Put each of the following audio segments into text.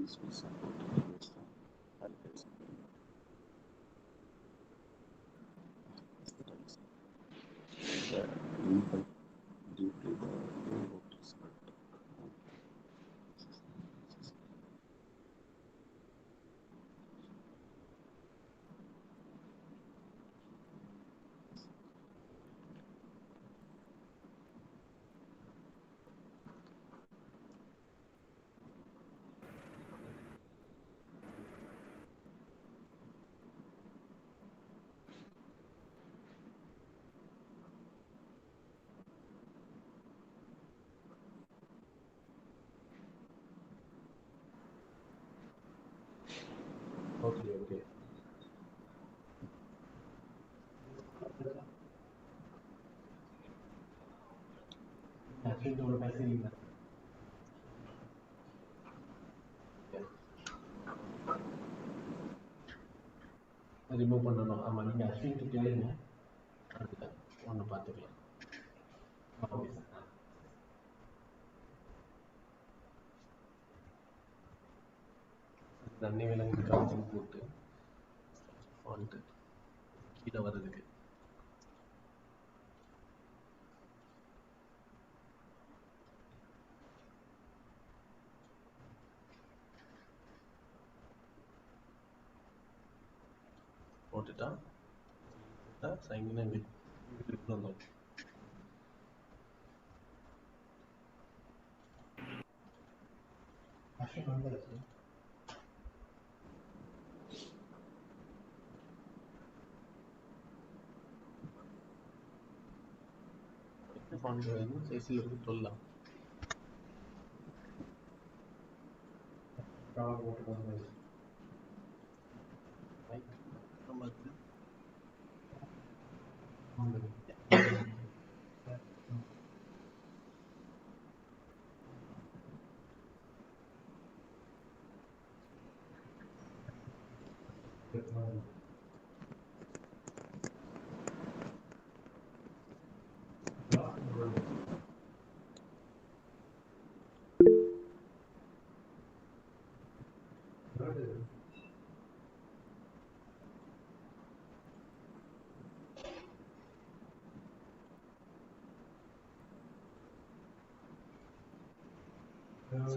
companies we support based on advertising. The impact due to the low voters, but Okay. Actually, passing. Remove பண்ணணும். ஆமாம், நீங்கள் அஸ்வின்ட்டு கேளுங்க, அதில் ஒன்று பார்த்துக்கலாம். Okay sir. அன்னை விலங்கு காட்சிங் போட்டு ஃபாண்ட்டு கீழே வர்றதுக்கு போட்டுட்டா சைன் வந்தோம். ஃபாண்ட் வேணும், சைஸில் இருக்கு சொல்லலாம்.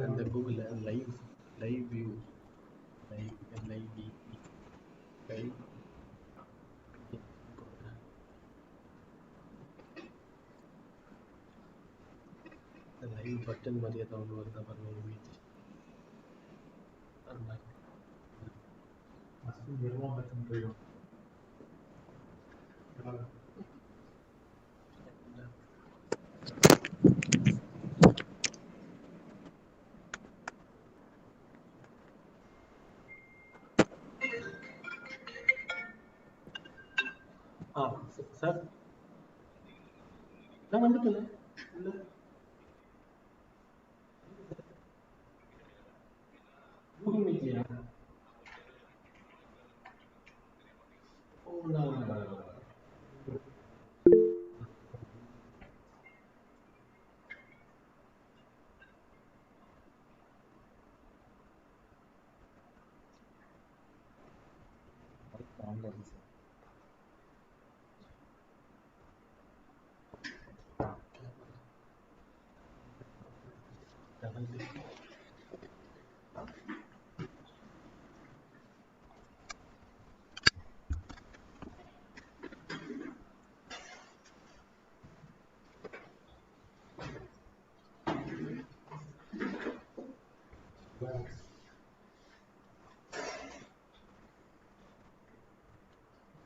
இந்த கூகுளில் லைவ் வியூ லைவ் பட்டன் மாதிரி ஏதாவது வருதா பாருங்க. இமேஜ் சார் நான் வந்துட்டேன். கூகுள் மீட்லையா?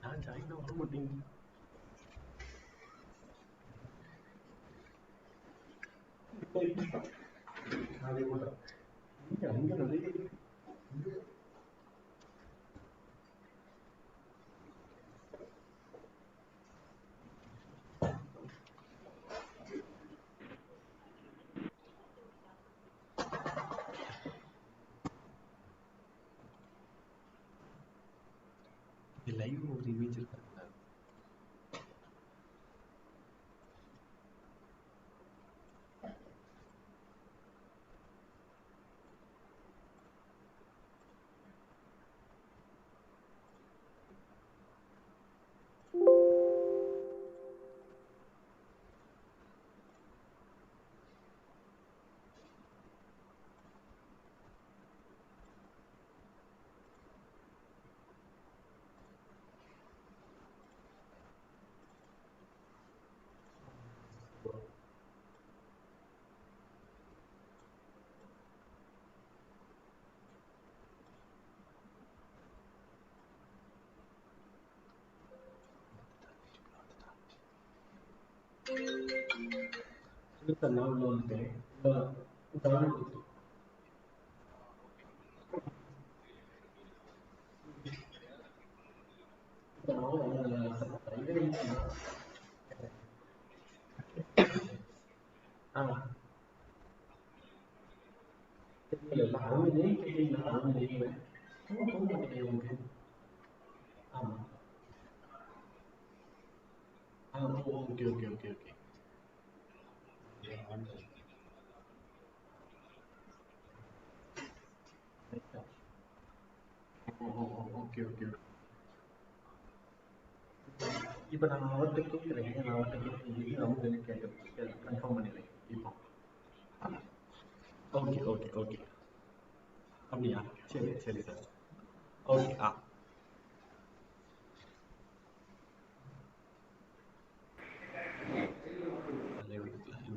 நான் ஜாயின் வர மாட்டேங்க. அங்க நிறைய லைவ் ஒரு இமேஜ் இருக்காங்க. சார் நான் உள்ள வந்துட்டேன். ஜாயின் கொடுத்து ஆ தெரியல. அவங்க நேம் கேட்டீங்கன்னா அவங்க நேம் போக மாட்டேங்குது உங்களுக்கு. ஆமாம். Okay okay okay okay. Okay okay. இப்போ நான் அவர்கிட்ட கேட்குறேன். நான் அவர்கிட்ட கேட்குறது அவங்க கேட்டு கன்ஃபார்ம் பண்ணிடுறேன் இப்போ. Okay okay okay. அப்படியா? சரி சரி சார். ஓகே.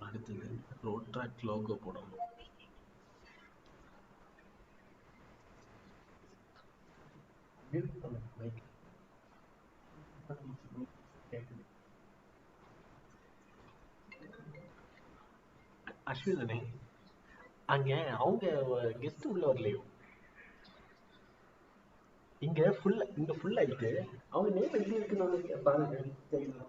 அடுத்தது ரோட் ட்ராக் லோகோ போடணும். அஸ்வினே, அங்க அவங்க கெஸ்ட் உள்ள வரலையோ? இங்க ஃபுல் ஆயிட்டு அவங்க நேம் எப்படி இருக்குன்னு பாருங்க. சரிங்களா?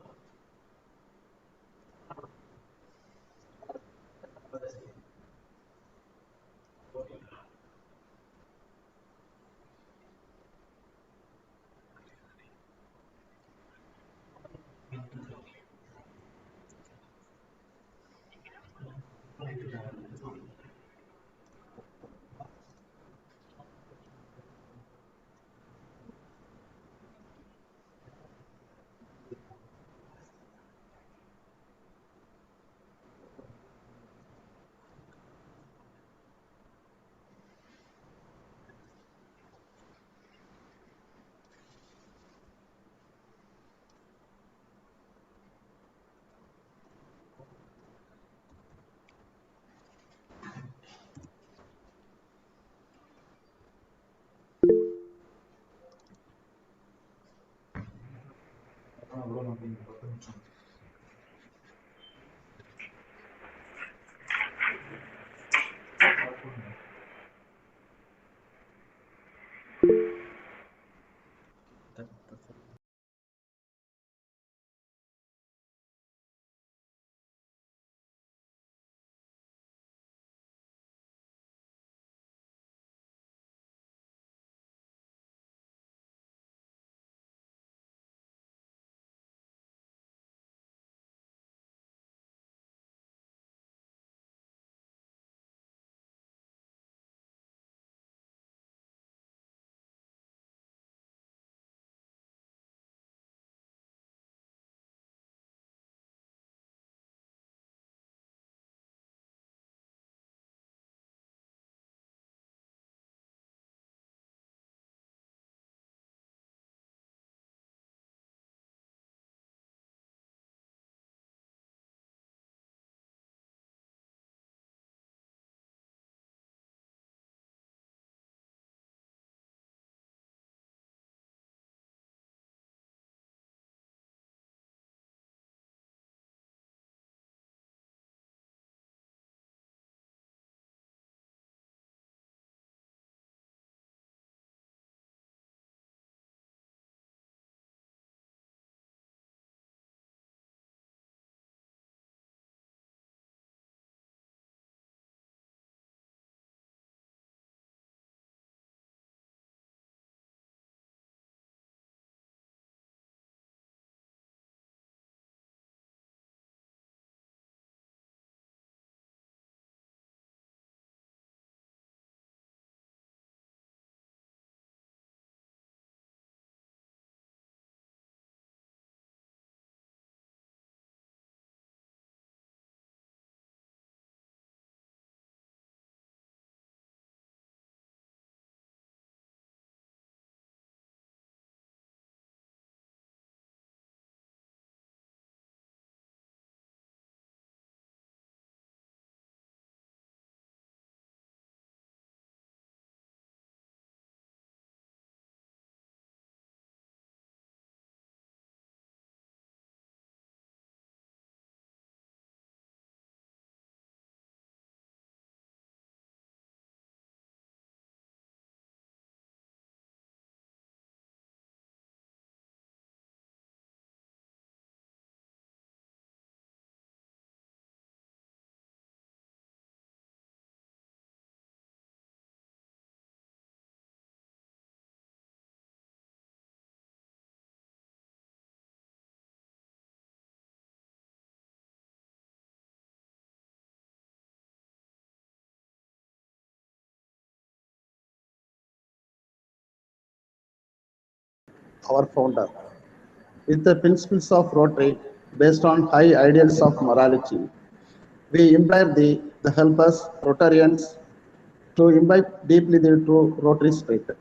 our founder. With the principles of Rotary based on high ideals of morality, we imbibe the help us Rotarians to imbibe deeply the true Rotary spirit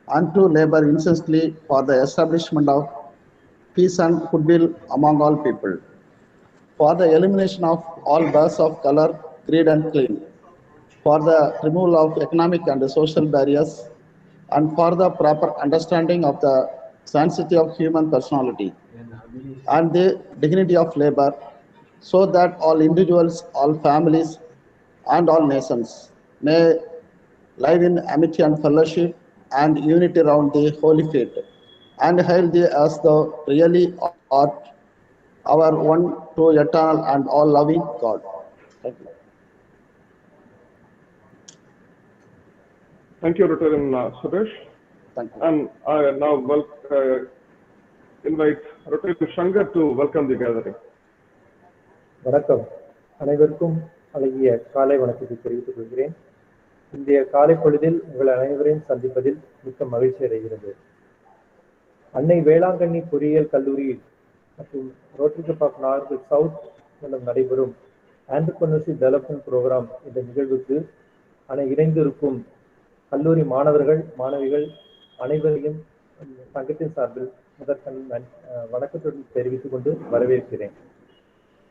and to labor incessantly for the establishment of peace and goodwill among all people, for the elimination of all bars of color, greed, and clean, for the removal of economic and social barriers, and for the proper understanding of the sanctity of human personality and the dignity of labor, so that all individuals, all families, and all nations may live in amity and fellowship and unity around the holy faith, and hail thee as the really art, our one true eternal and all loving God. Thank you. Thank you, Rotarian Suresh. Thank you. And I now invite Rotarian Shankar to welcome the gathering. வணக்கம். அனைவருக்கும் அழகிய காலை வணக்கத்தை தெரிவித்துக் கொள்கிறேன். இன்றைய காலை பொழுதில் உங்கள் அனைவரையும் சந்திப்பதில் மிக்க மகிழ்ச்சி அடைகிறது. அன்னை வேளாங்கண்ணி பொறியியல் கல்லூரியில் மற்றும் Rotary Club of Nagercoil South மூலம் நடைபெறும் ஆண்டர்பிரனர்ஷிப் டெவலப்மெண்ட் ப்ரோக்ராம் என்ற நிகழ்வுக்கு இணைந்திருக்கும் கல்லூரி மாணவர்கள் மாணவிகள் அனைவரையும் சங்கத்தின் சார்பில் முதற்கண் வணக்கத்துடன் தெரிவித்துக் கொண்டு வரவேற்கிறேன்.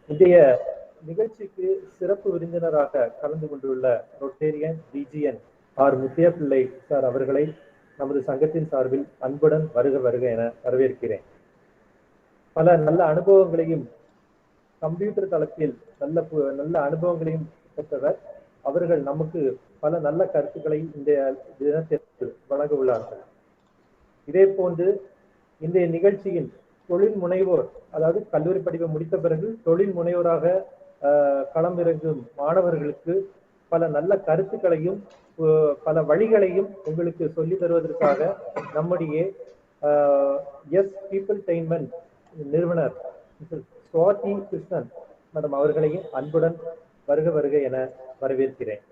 இன்றைய நிகழ்ச்சிக்கு சிறப்பு விருந்தினராக கலந்து கொண்டுள்ள ரொட்டேரியன் ரீஜியன் ஆர் முத்தியா பிள்ளை சார் அவர்களை நமது சங்கத்தின் சார்பில் அன்புடன் வருக வருக என வரவேற்கிறேன். பல நல்ல அனுபவங்களையும் கம்ப்யூட்டர் தளத்தில் நல்ல அனுபவங்களையும் பெற்றவர். அவர்கள் நமக்கு பல நல்ல கருத்துக்களை இந்த தினத்திற்கு வழங்க உள்ளார்கள். இதே போன்று இன்றைய நிகழ்ச்சியில் தொழில் முனைவோர், அதாவது கல்லூரி படிப்பை முடித்த பிறகு தொழில் முனைவோராக களமிறங்கும் மாணவர்களுக்கு பல நல்ல கருத்துக்களையும் பல வழிகளையும் உங்களுக்கு சொல்லி தருவதற்காக நம்முடைய எஸ் பீப்பிள்டெயின்மெண்ட் நிறுவனர் சுவாதி கிருஷ்ணன் மேடம் அவர்களையும் அன்புடன் வருக வருக என வரவேற்கிறேன்.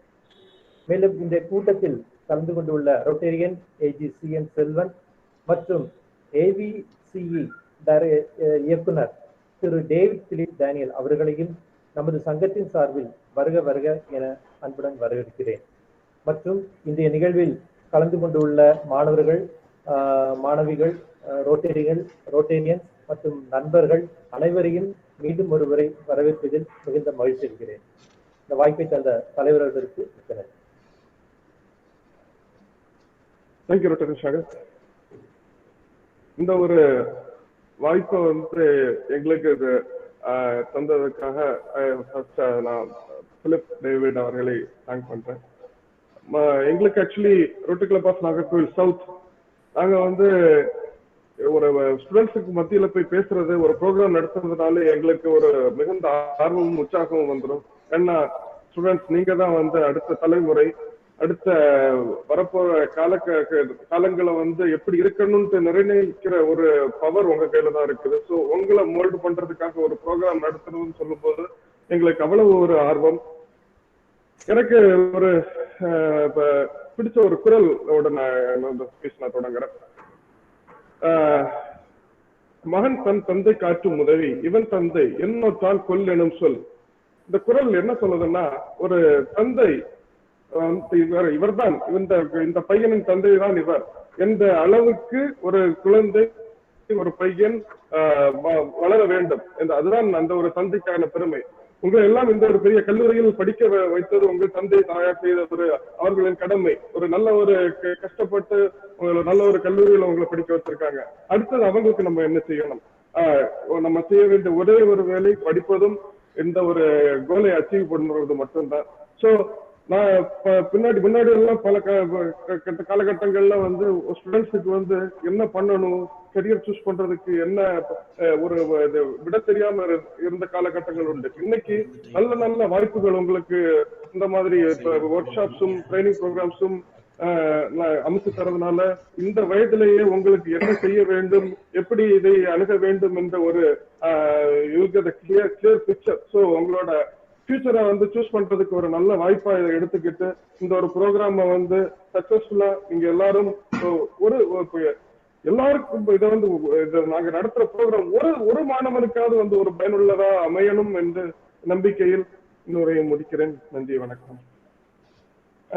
மேலும் இந்த கூட்டத்தில் கலந்து கொண்டுள்ள ரொட்டேரியன் ஏஜிசிஎன் செல்வன் மற்றும் AVCE இயக்குனர் திரு டேவிட் பிலிப் டேனியல் அவர்களையும் நமது சங்கத்தின் சார்பில் வருக வருக என அன்புடன் வரவேற்கிறேன். மற்றும் இன்றைய நிகழ்வில் கலந்து கொண்டுள்ள மாணவர்கள் மாணவிகள் ரோட்டேரியன்ஸ் மற்றும் நண்பர்கள் அனைவரையும் மீண்டும் ஒருவரை வரவேற்பதில் மிகுந்த மகிழ்ச்சி இருக்கிறேன். இந்த வாய்ப்பை தந்த தலைவர்களுக்கு மிக்க நன்றி. Thank you rotary Sagar. இந்த ஒரு வாய்ப்பை எங்களுக்கு தந்ததுக்காக நான் பிலிப் டேவிட் அவர்களை தேங்க் பண்றேன். எங்களுக்கு actually Rotary Club of Nagercoil South நாங்க ஒரு ஸ்டூடெண்ட்ஸுக்கு மத்தியில போய் பேசுறது ஒரு ப்ரோக்ராம் நடத்துறதுனால எங்களுக்கு ஒரு மிகுந்த ஆர்வமும் உற்சாகமும் வந்துடும். ஏன்னா ஸ்டூடெண்ட்ஸ் நீங்க தான் அடுத்த தலைமுறை, அடுத்த வரப்போற காலங்களை எப்படி இருக்கணும்னு நிர்ணயிக்கிற ஒரு பவர் உங்க கையில தான் இருக்குது. ஸோ உங்களை மோல்டு பண்றதுக்காக ஒரு ப்ரோக்ராம் நடத்துறதுன்னு சொல்லும் போது எங்களுக்கு அவ்வளவு ஒரு ஆர்வம். எனக்கு ஒரு பிடிச்ச ஒரு குரலோட நான் ஸ்பீச் நான் தொடங்குறேன். மகன் தன் தந்தை காட்டும் உதவி, இவன் தந்தை என்னொற்றால் கொல் எனும் சொல். இந்த குரல் என்ன சொல்லுதுன்னா, ஒரு தந்தை இவர்தான் இந்த பையனின் தந்தை தான் இவர் என்ற அளவுக்கு ஒரு குழந்தை ஒரு பையன் வளர வேண்டும். அதுதான் அந்த ஒரு தந்தைக்கான பெருமை. உங்களை எல்லாம் இந்த ஒரு பெரிய கல்லூரியில் படிக்க வைத்தது உங்கள் தந்தை தாயார் செய்த அவர்களின் கடமை. ஒரு நல்ல ஒரு கஷ்டப்பட்டு நல்ல ஒரு கல்லூரியில உங்களை படிக்க வச்சிருக்காங்க. அடுத்தது அவங்களுக்கு நம்ம என்ன செய்யணும்? நம்ம செய்ய வேண்டிய ஒரே ஒரு வேலை படிப்பதும் இந்த ஒரு கோலை அச்சீவ் பண்ணுறது மட்டும்தான். ஸோ நான் முன்னாடி எல்லாம் பல காலகட்டங்கள்ல ஸ்டூடெண்ட்ஸுக்கு என்ன பண்ணணும், கரியர் சூஸ் பண்றதுக்கு என்ன ஒரு விட தெரியாம இருந்த காலகட்டங்கள் உண்டு. இன்னைக்கு நல்ல நல்ல வாய்ப்புகள் உங்களுக்கு இந்த மாதிரி ஒர்க் ஷாப்ஸும் ட்ரைனிங் ப்ரோக்ராம்ஸும் அமைச்சு தரதுனால இந்த வயதிலேயே உங்களுக்கு என்ன செய்ய வேண்டும், எப்படி இதை அணுக வேண்டும் என்ற ஒரு கிளியர் பிக்சர். ஸோ உங்களோட ஃபியூச்சரை சூஸ் பண்றதுக்கு ஒரு நல்ல வாய்ப்பா இதை எடுத்துக்கிட்டு இந்த ஒரு ப்ரோக்ராம சக்சஸ்ஃபுல்லா நீங்க எல்லாரும் ஒரு எல்லாருக்கும் இதை இதை நாங்க நடத்துற ப்ரோக்ராம் ஒரு மாணவனுக்காவது ஒரு பயனுள்ளதா அமையணும் என்ற நம்பிக்கையில் இன்னுரையை முடிக்கிறேன். நன்றி, வணக்கம்.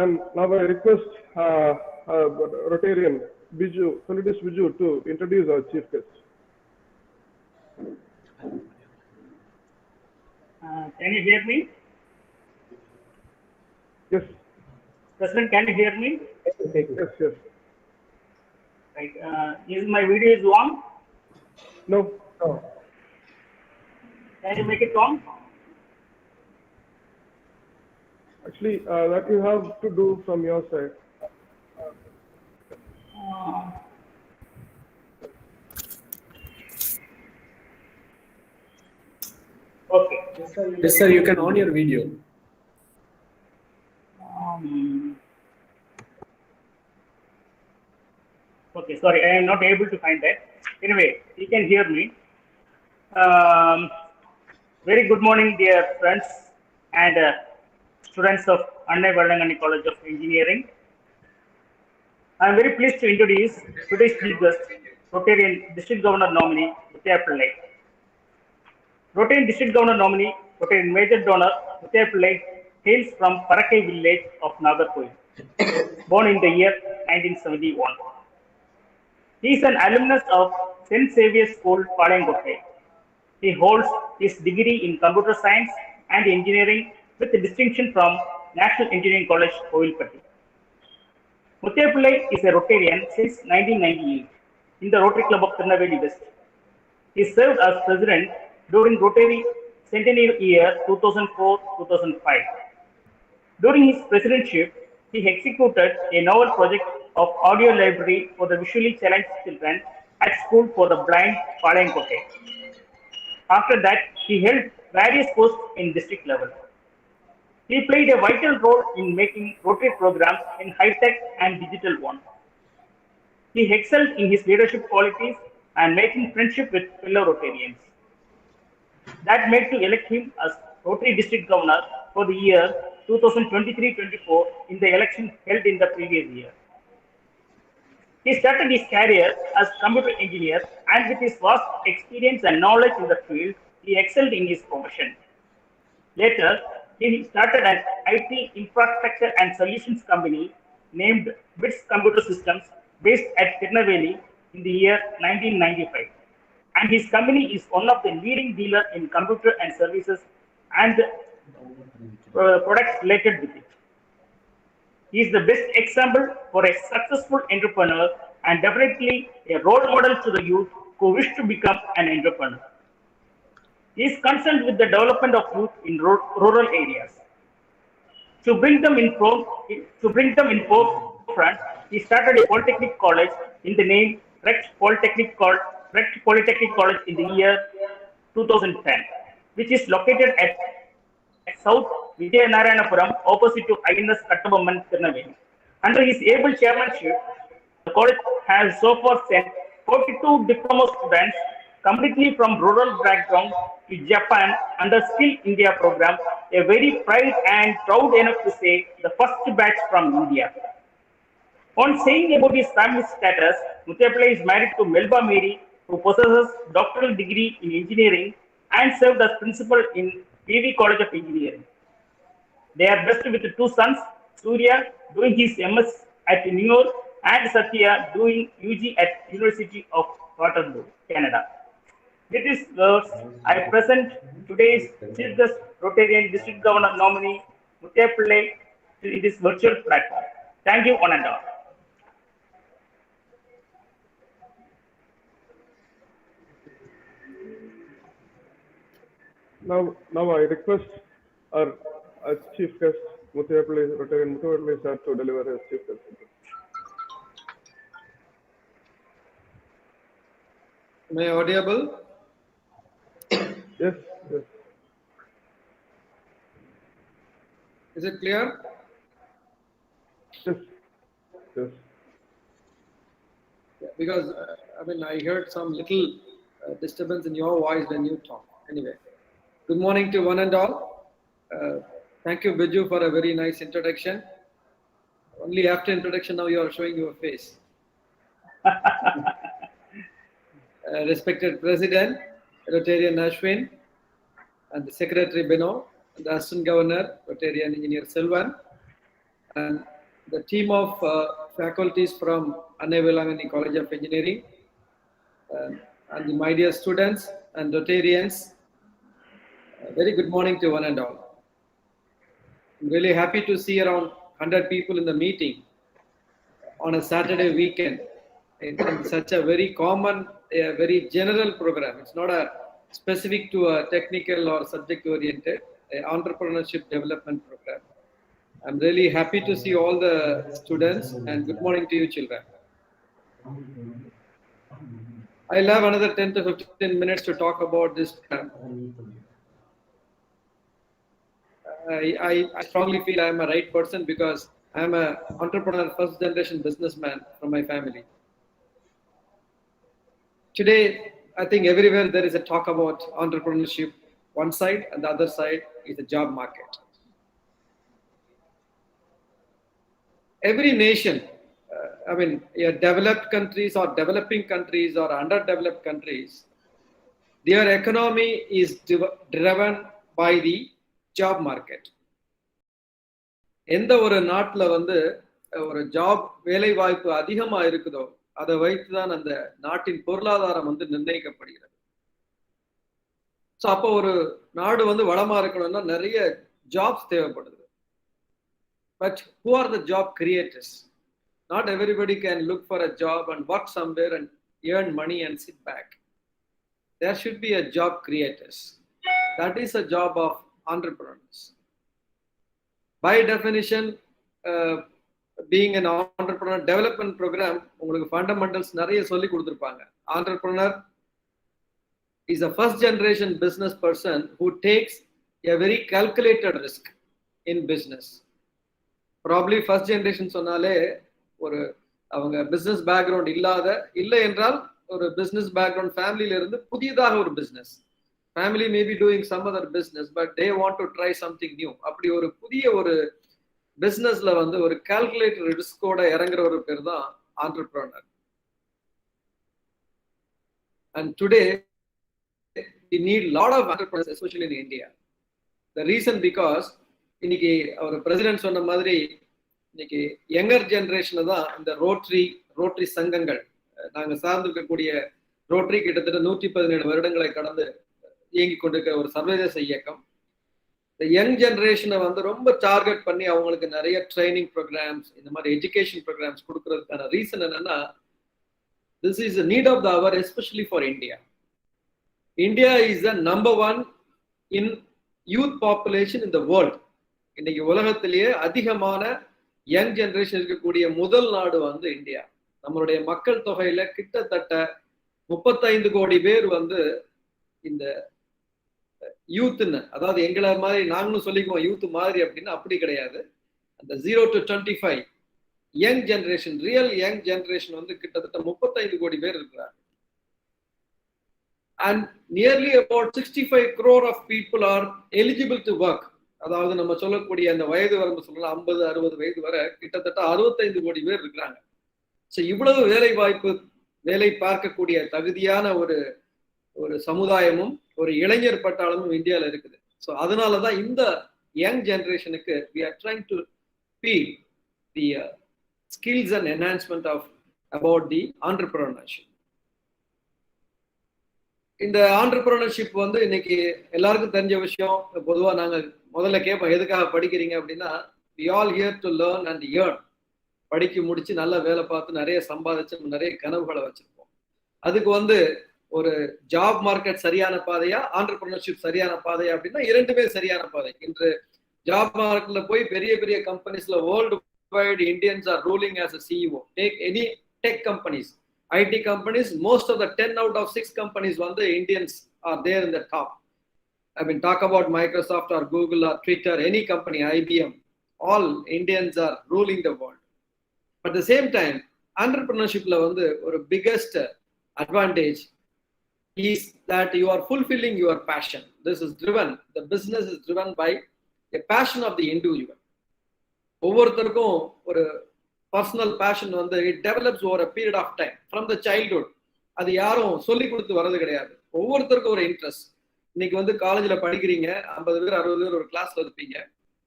And now I request Rotarian Biju, Solidus Biju, to introduce our chief guest. Can you hear me? Yes. President, can you hear me? Yes. Right. Is my video is on? No. Can you make it on? Actually, that you have to do from your side. Okay. Yes, sir, you can on your video. Okay, sorry, I am not able to find that. Anyway, you can hear me. Very good morning, dear friends and students of Annai Vailankanni College of Engineering. I am very pleased to introduce today's chief guest, Rotarian District Governor nominee, Muthaiya Pillai. Rotarian District Governor nominee, Rotarian Major Donor, Muthaiya Pillai hails from Parakkai village of Nagercoil, born in the year 1971. He is an alumnus of St. Xavier's School, Vailankannai. He holds his degree in Computer Science and Engineering with a distinction from National Engineering College, Vailankannni. Muthaiya Pillai is a Rotarian since 1998 in the Rotary Club of Tirunelveli West. He served as president during Rotary Centennial year 2004-2005. During his presidentship, he executed a novel project of audio library for the visually challenged children at School for the Blind, Vailankannai. After that, he held various posts in district level. He played a vital role in making Rotary programs in high-tech and digital one. He excelled in his leadership qualities and making friendship with fellow Rotarians. That made to elect him as Rotary District Governor for the year 2023-24 in the election held in the previous year. He started his career as computer engineer, and with his vast experience and knowledge in the field, he excelled in his profession. Later, he started an IT infrastructure and solutions company named BITS Computer Systems based at Tirunelveli in the year 1995. And his company is one of the leading dealers in computer and services and products related with it. He is the best example for a successful entrepreneur and definitely a role model to the youth who wish to become an entrepreneur. He is concerned with the development of youth in rural areas. To bring them in forefront, he started a polytechnic college in the name Recht Polytechnic College in the year 2010, which is located at South Vijayanarayanapuram, opposite to INS Kattabamman, Tirunelveli. Under his able chairmanship, the college has so far sent 42 diploma students completely from rural background to Japan under Skill India program, a very proud and proud enough to say the first batch from India. On saying about his family status, Muthaiya Pillai is married to Melba Mary, who possesses doctoral degree in engineering and served as principal in PV College of Engineering. They are blessed with two sons, Surya doing his MS at New York and Satya doing UG at University of Waterloo, Canada. With these words, I present today's Chief Guest Rotarian District Governor nominee Muthaiya Pillai in this virtual platform. Thank you, one and all. Now I request our chief guest, Muthaiya Pillai, Rotarian Muthaiya Pillai sir, to deliver his chief guest. Am I audible? Yes. Is it clear? Yes. Yeah, because I heard some little disturbance in your voice when you talk. Anyway, good morning to one and all. Thank you, Biju, for a very nice introduction. Only after introduction now you are showing your face. respected President, Rotarian Ashwin, and the Secretary Beno, and the Assistant Governor, Rotarian Engineer Silvan, and the team of faculties from Annai Vailankanni College of Engineering, and my dear students and Rotarians, very good morning to one and all. I'm really happy to see around 100 people in the meeting on a Saturday weekend in such a very common, a very general program. It's not a specific to a technical or subject oriented entrepreneurship development program. I'm really happy to see all the students, and good morning to you children. I'll have another 10 to 15 minutes to talk about this. I strongly feel I'm a right person because I'm an entrepreneur, first generation businessman from my family. Today, I think everywhere there is a talk about entrepreneurship, one side, and the other side is the job market. Every nation, developed countries or developing countries or underdeveloped countries, their economy is driven by the job market. எந்த ஒரு நாட்டில் ஒரு job வேலை வாய்ப்பு அதிகமாக இருக்குதோ அதை வைத்து தான் அந்த நாட்டின் பொருளாதாரம் நிர்ணயிக்கப்படுகிறது. ஸோ அப்போ ஒரு நாடு வளமா இருக்கணும்னா நிறைய ஜாப்ஸ் தேவைப்படுது. But who are the job creators? Not everybody can look for a job and work somewhere and earn money and sit back. There should be a job creators. That is a job of entrepreneurs. By definition, being an entrepreneur development program, உங்களுக்கு fundamentals நிறைய சொல்லி கொடுத்திருப்பாங்க. Entrepreneur is a first generation business person who takes a very calculated risk in business. Probably first generation சொன்னாலே ஒரு அவங்க business background இல்லை என்றால் ஒரு business background ஃபேமிலியில இருந்து புதியதாக ஒரு business. Family may be doing some other business, but they want to try something new. அப்படி ஒரு புதிய ஒரு பிசினஸ்ல ஒரு கால்குலேட்டர் ரிஸ்கோட இறங்குற ஒரு பேர் தான் entrepreneur. And today we need a lot of entrepreneurs, especially in India. The reason because இன்னைக்கு அவர் பிரசிடென்ட் சொன்ன மாதிரி இன்னைக்கு யங்கர் ஜெனரேஷன்ல தான் இந்த ரோட்டரி சங்கங்கள் நாங்க சார்ந்திருக்கக்கூடிய ரோட்டரி கிட்டத்தட்ட 117 வருடங்களை கடந்து இயங்கி கொண்டிருக்கிற ஒரு சர்வதேச இயக்கம். இந்த யங் ஜெனரேஷனை ரொம்ப டார்கெட் பண்ணி அவங்களுக்கு நிறைய ட்ரைனிங் ப்ரோக்ராம்ஸ், இந்த மாதிரி எஜுகேஷன் ப்ரோக்ராம்ஸ் கொடுக்கறதுக்கான ரீசன் என்னன்னா, this is a need of the hour, especially for India. India is the number 1 in youth population in the world. இன்னைக்கு உலகத்திலேயே அதிகமான யங் ஜெனரேஷன் இருக்கக்கூடிய முதல் நாடு இந்தியா. நம்மளுடைய மக்கள் தொகையில கிட்டத்தட்ட 35 கோடி பேர் இந்த யூத்னு, அதாவது எங்களை மாதிரி நாங்களும் சொல்லிக்குவோம் யூத் மாதிரி அப்படின்னா அப்படி கிடையாது. அந்த 0 to 25 young generation, real young generation கிட்டத்தட்ட 35 கோடி பேர் இருக்கிறாங்க. And nearly about 65 crore of people are eligible to work. அதாவது நம்ம சொல்லக்கூடிய அந்த வயது வரம்பு சொல்லலாம் 50-60 வயது வரை கிட்டத்தட்ட 65 கோடி பேர் இருக்கிறாங்க. ஸோ இவ்வளவு வேலை பார்க்கக்கூடிய தகுதியான ஒரு சமுதாயமும் ஒரு இளைஞர் பட்டாளமும் இந்தியாவில் இருக்குது. ஸோ அதனாலதான் இந்த யங் ஜெனரேஷனுக்கு we are trying to feed the skills and enhancement of about the entrepreneurship. இந்த entrepreneurship இன்னைக்கு எல்லாருக்கும் தெரிஞ்ச விஷயம். பொதுவா நாங்க முதல்ல கேட்போம் எதுக்காக படிக்கிறீங்க அப்படின்னா, we all here to learn and earn. படிக்க முடிச்சு நல்ல வேலை பார்த்து நிறைய சம்பாதிச்சு நிறைய கனவுகளை வச்சிருப்போம். அதுக்கு ஒரு ஜாப் மார்க்கெட் சரியான பாதையா, ஆண்டர்பிரினர்ஷிப் சரியான பாதையா அப்படின்னா இரண்டுமே சரியான பாதை. இன்று ஜாப் மார்க்கெட்ல போய் பெரிய பெரிய கம்பெனிஸ்ல world wide Indians are ruling as a CEO. Take any tech companies, IT companies, most of the 10 out of 6 companies Indians are there in the top. I mean, talk about Microsoft or Google or Twitter, any company, IBM, all Indians are ruling the world. But at the same time, entrepreneurship ஒரு biggest advantage is that you are fulfilling your passion. This is driven, the business is driven by the passion of the individual. ஒவ்வொருத்தருக்கும் ஒரு personal passion it develops over a period of time from the childhood. அது யாரும் சொல்லி கொடுத்து வர்றது கிடையாது. ஒவ்வொருத்தருக்கும் ஒரு இன்ட்ரெஸ்ட். இன்னைக்கு வந்து காலேஜ்ல படிக்கிறீங்க, 50 பேர் 60 பேர் ஒரு கிளாஸ்ல இருப்பீங்க.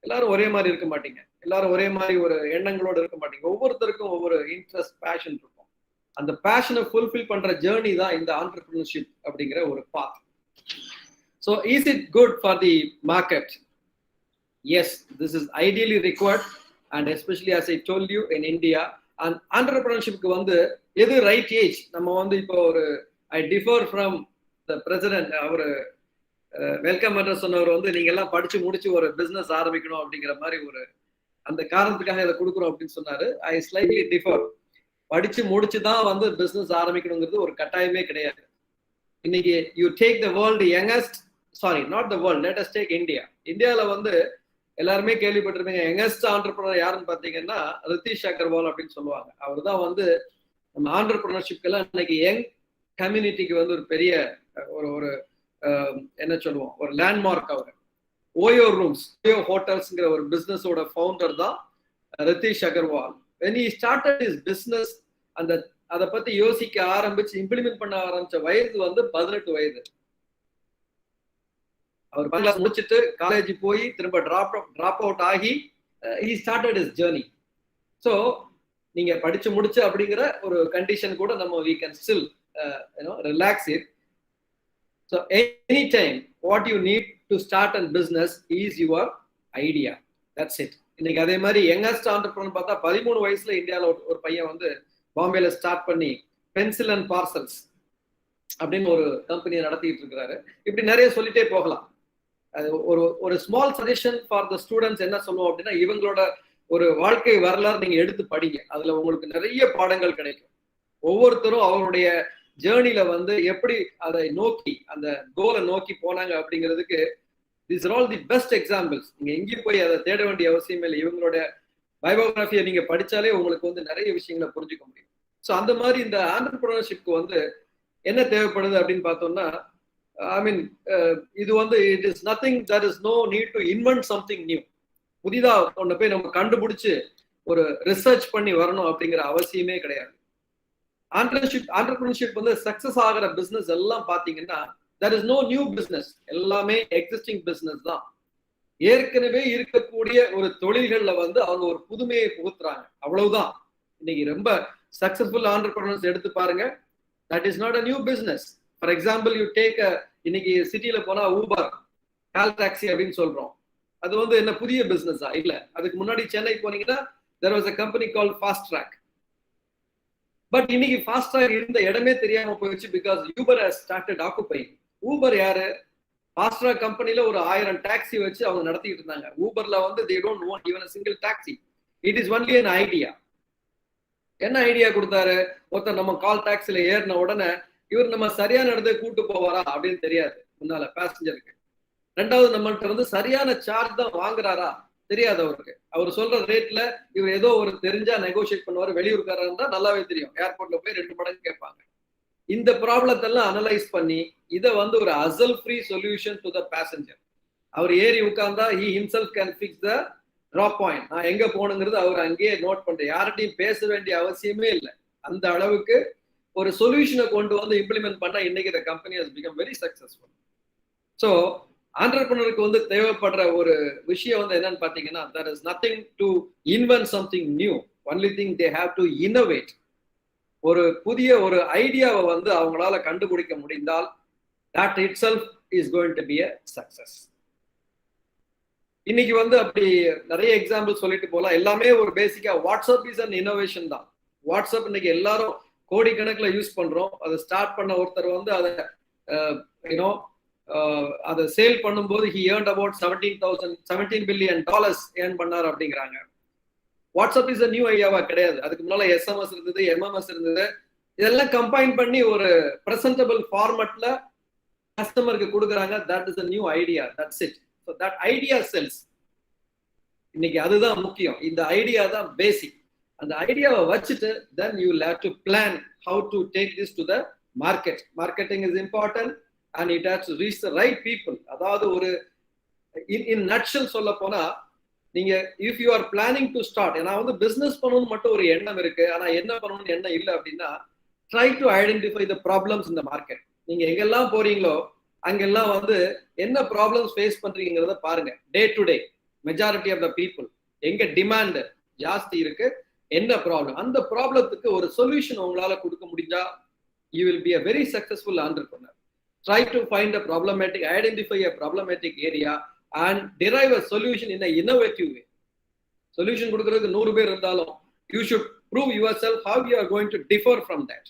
எல்லாரும் ஒரே மாதிரி இருக்க மாட்டீங்க, எல்லாரும் ஒரே மாதிரி ஒரு எண்ணங்களோட இருக்க மாட்டீங்க. ஒவ்வொருத்தருக்கும் ஒவ்வொரு இன்ட்ரெஸ்ட், பேஷன் இருக்கும். அந்த பேஷனை ஃபுல்ஃபில் பண்ற ஜேர்னி தான் இந்த ஆண்டர்பிரினர்ஷிப் அப்படிங்கிற ஒரு பாத். So is it good for the market? Yes, this is ideally required, and especially as I told you in India, and entrepreneurship க்கு வந்து எது ரைட் ஏஜ்? நம்ம வந்து இப்போ ஒரு I differ from the president, அவர் வெல்கம் என்று சொன்னவர் வந்து நீங்க எல்லாம் படிச்சு முடிச்சு ஒரு பிசினஸ் ஆரம்பிக்கணும் அப்படிங்கிற மாதிரி ஒரு அந்த காரணத்துக்காக இதை கொடுக்குறோம் அப்படின்னு சொன்னாரு. I slightly differ. படிச்சு முடிச்சுதான் வந்து பிசினஸ் ஆரம்பிக்கணுங்கிறது ஒரு கட்டாயமே கிடையாது. இன்னைக்கு you take the world youngest, sorry not the world, let us take India. இந்தியால வந்து எல்லாருமே கேள்விப்பட்டிருப்பீங்க, யங்கஸ்ட் ஆண்டர்பிரினர் யாருன்னு பாத்தீங்கன்னா ரித்தீஷ் அகர்வால் அப்படின்னு சொல்லுவாங்க. அவர் தான் வந்து நம்ம ஆண்டர்பிரினர்ஷிப்க்கு எல்லாம் இன்னைக்கு யங் கம்யூனிட்டிக்கு வந்து ஒரு பெரிய ஒரு என்ன சொல்லுவோம், ஒரு லேண்ட்மார்க். அவர் ஓயோ ரூம்ஸ், ஓயோ ஹோட்டல்ஸ்ங்கிற ஒரு பிசினஸோட ஃபவுண்டர் தான் Ritheesh Agarwal. when he started his business, அந்த அதை பத்தி யோசிக்க ஆரம்பிச்சு இம்ப்ளிமெண்ட் பண்ண ஆரம்பிச்ச வயது வந்து 18 வயது. அவர் கிளாஸ் முடிச்சுட்டு காலேஜ் போய் திரும்ப டிராப் அவுட் ஆகி he started his journey. So நீங்க படிச்சு முடிச்சு அப்படிங்கிற ஒரு கண்டிஷன் கூட நம்ம we can still relax it. So anytime what you need to start a business is your idea. That's it. இன்னைக்கு அதே மாதிரி யங்கஸ்ட் ஆண்டர்பிரினர் பார்த்தா 13 வயசுல இந்தியாவில் ஒரு பையன் வந்து பாம்பேல ஸ்டார்ட் பண்ணி பென்சில் அண்ட் பார்சல்ஸ் அப்படின்னு ஒரு கம்பெனியை நடத்திட்டு இருக்கிறாரு. இப்படி நிறைய சொல்லிட்டே போகலாம். ஒரு small suggestion for the students என்ன சொல்லுவோம் அப்படின்னா, இவங்களோட ஒரு வாழ்க்கை வரலாறு நீங்க எடுத்து படிங்க. அதுல உங்களுக்கு நிறைய பாடங்கள் கிடைக்கும். ஒவ்வொருத்தரும் அவருடைய ஜேர்னில வந்து எப்படி அதை நோக்கி அந்த கோலை நோக்கி போனாங்க அப்படிங்கிறதுக்கு these are all the best examples. நீங்க எங்கேயும் போய் அதை தேட வேண்டிய அவசியம் இல்லை. இவங்களோட பயோகிராஃபியை நீங்க படிச்சாலே உங்களுக்கு வந்து நிறைய விஷயங்களை புரிஞ்சுக்க முடியும். ஸோ அந்த மாதிரி இந்த ஆண்டர்பிரினர்ஷிப்க்கு வந்து என்ன தேவைப்படுது அப்படின்னு பார்த்தோம்னா, ஐ மீன் இது வந்து it is nothing, that is no need to invent something new. புதிதா ஒன்றை போய் நம்ம கண்டுபிடிச்சு ஒரு ரிசர்ச் பண்ணி வரணும் அப்படிங்கிற அவசியமே கிடையாது. ஆண்டர்பிரினர்ஷிப் வந்து சக்சஸ் ஆகிற பிசினஸ் எல்லாம் பாத்தீங்கன்னா there is no new business, எல்லாமே எக்ஸிஸ்டிங் பிசினஸ் தான். ஏற்கனவே இருக்கக்கூடிய ஒரு தொழில்கள்ல வந்து அவங்க ஒரு புதுமையை புகுத்துறாங்க, அவ்வளவுதான். இன்னைக்கு ரொம்ப சக்சஸ்ஃபுல் ஆண்டர்பிரினர்ஸ் எடுத்து பாருங்க, that is not a new business. For example, you take இன்னைக்கு சிட்டில போனா ஊபர், கால் டாக்ஸி அப்படின்னு சொல்றோம். அது வந்து என்ன புதிய பிசினஸா? இல்ல. அதுக்கு முன்னாடி சென்னை போனீங்கன்னா there was a company called Fast Track. But இன்னைக்கு ஃபாஸ்ட் ட்ராக் இருந்த இடமே தெரியாம போயிடுச்சு, because Uber has started occupying. Uber யாரு? ஃபாஸ்ட் ட்ராக் கம்பெனில ஒரு 1000 டாக்ஸி வச்சு அவங்க நடத்திட்டு இருந்தாங்க. ஊபர்ல வந்து they don't want even a single taxi. It is only an idea. என்ன ஐடியா கொடுத்தாரு? ஒருத்தர் நம்ம கால் டாக்ஸில ஏறின உடனே இவர் நம்ம சரியான இடத்தை கூட்டு போவாரா அப்படின்னு தெரியாது முன்னால பேசஞ்சருக்கு. ரெண்டாவது, நம்மள்ட்ட வந்து சரியான சார்ஜ் தான் வாங்குறாரா தெரியாது அவருக்கு. அவர் சொல்ற ரேட்ல இவர் ஏதோ ஒரு தெரிஞ்சா நெகோசியேட் பண்ணுவாரு. வெளியூருக்காரா இருந்தா நல்லாவே தெரியும், ஏர்போர்ட்ல போய் 2 மடங்கு கேட்பாங்க. இந்த ப்ராப்ளத்தை எல்லாம் அனலைஸ் பண்ணி இதை வந்து ஒரு அசல் free solution to the passenger. அவர் ஏறி உட்கார்ந்தா he himself can fix the drop point. நான் எங்க போகணுங்கிறது அவர் அங்கேயே நோட் பண்ற, யார்கிட்டையும் பேச வேண்டிய அவசியமே இல்லை. அந்த அளவுக்கு ஒரு சொல்யூஷனை கொண்டு வந்து இம்ப்ளிமெண்ட் பண்ணா இன்னைக்கு the company has become very successful. So ஆண்டர்பிரினருக்கு வந்து தேவைப்படுற ஒரு விஷயம் வந்து என்னன்னு பாத்தீங்கன்னா, there is nothing to invent something new, only thing they have to innovate. ஒரு புதிய ஒரு ஐடியாவை வந்து அவங்களால கண்டுபிடிக்க முடிந்தால் that itself is going to be a success. இன்னைக்கு வந்து அப்படி நிறைய எக்ஸாம்பிள் சொல்லிட்டு போலாம். எல்லாமே ஒரு பேசிக்கா வாட்ஸ்அப் இஸ் அன் இன்னோவேஷன் தான். வாட்ஸ்அப் இன்னைக்கு எல்லாரும் கோடிக்கணக்கில் யூஸ் பண்றோம். அதை ஸ்டார்ட் பண்ண ஒருத்தர் வந்து அதை அதை சேல் பண்ணும்போது he earned about $17 billion earn பண்ணார் அப்படிங்கிறாங்க. வாட்ஸ்அப் இஸ் a நியூ ஐடியாவா? கிடையாது. அதுக்கு முன்னால SMS இருந்தது, MMS இருந்தது. இதெல்லாம் கம்பைன் பண்ணி ஒரு பிரசன்டபிள் ஃபார்மட்ல கஸ்டமருக்கு கொடுக்குறாங்க. That is a new idea. That's it. So that idea sells. இன்னைக்கு அதுதான் முக்கியம். இந்த ஐடியா தான் பேசிக். அந்த ஐடியாவை வச்சுட்டு then you will have to plan how to take this to the market. Marketing is important and it has to reach the right people. அதாவது ஒரு in nutshell சொல்ல போனா, நீங்க if you are planning to start, நான் வந்து business பண்ணணும்னு மட்டும் ஒரு எண்ணம் இருக்கு, ஆனா என்ன பண்ணணும்னு எண்ணம் இல்லை அப்படின்னா, try to identify the problems இந்த மார்க்கெட். நீங்க எங்கெல்லாம் போறீங்களோ அங்கெல்லாம் வந்து என்ன ப்ராப்ளம்ஸ் ஃபேஸ் பண்றீங்கிறத பாருங்க. Day to day majority of the people எங்க டிமாண்ட் ஜாஸ்தி இருக்கு, என்ன ப்ராப்ளம், அந்த ப்ராப்ளத்துக்கு ஒரு சொல்யூஷன் உங்களால கொடுக்க முடிஞ்சா you will be a very successful entrepreneur. Try to find a problematic, identify a problematic area and derive a solution in an innovative way. Solution கொடுக்கிறதுக்கு 100 பேர் இருந்தாலும் you should prove yourself how you are going to differ from that.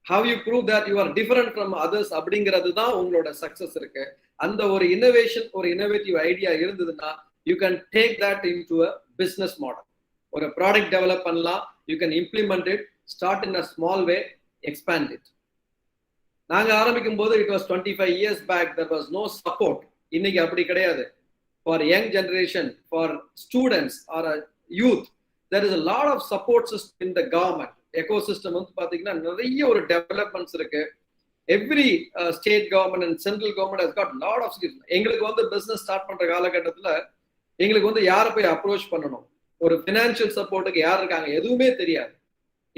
How you prove that you are different from others அப்படிங்கிறது தான் உங்களோட success இருக்கு. அந்த ஒரு innovation, ஒரு இன்னோவேட்டிவ் ஐடியா இருந்ததுன்னா you can take that into a business model. ஒரு product develop பண்ணலாம், you can implement it, start in a small way, expand it. நாங்க ஆரம்பிக்கும் போது it was 25 years back, there was no support. இன்னைக்கு அப்படி கிடையாது. For young generation, for students or a youth, there is a lot of support system in the government. Ecosystem வந்து பாத்தீங்கன்னா நிறைய ஒரு டெவலப்மெண்ட்ஸ் இருக்கு. Every state government and central government has got lot of skills. எங்களுக்கு வந்து business start பண்ற காலகட்டத்துல எங்களுக்கு வந்து யாரை போய் அப்ரோச் பண்ணணும், ஒரு ஃபினான்ஷியல் சப்போர்ட்டுக்கு யார் இருக்காங்க எதுவுமே தெரியாது.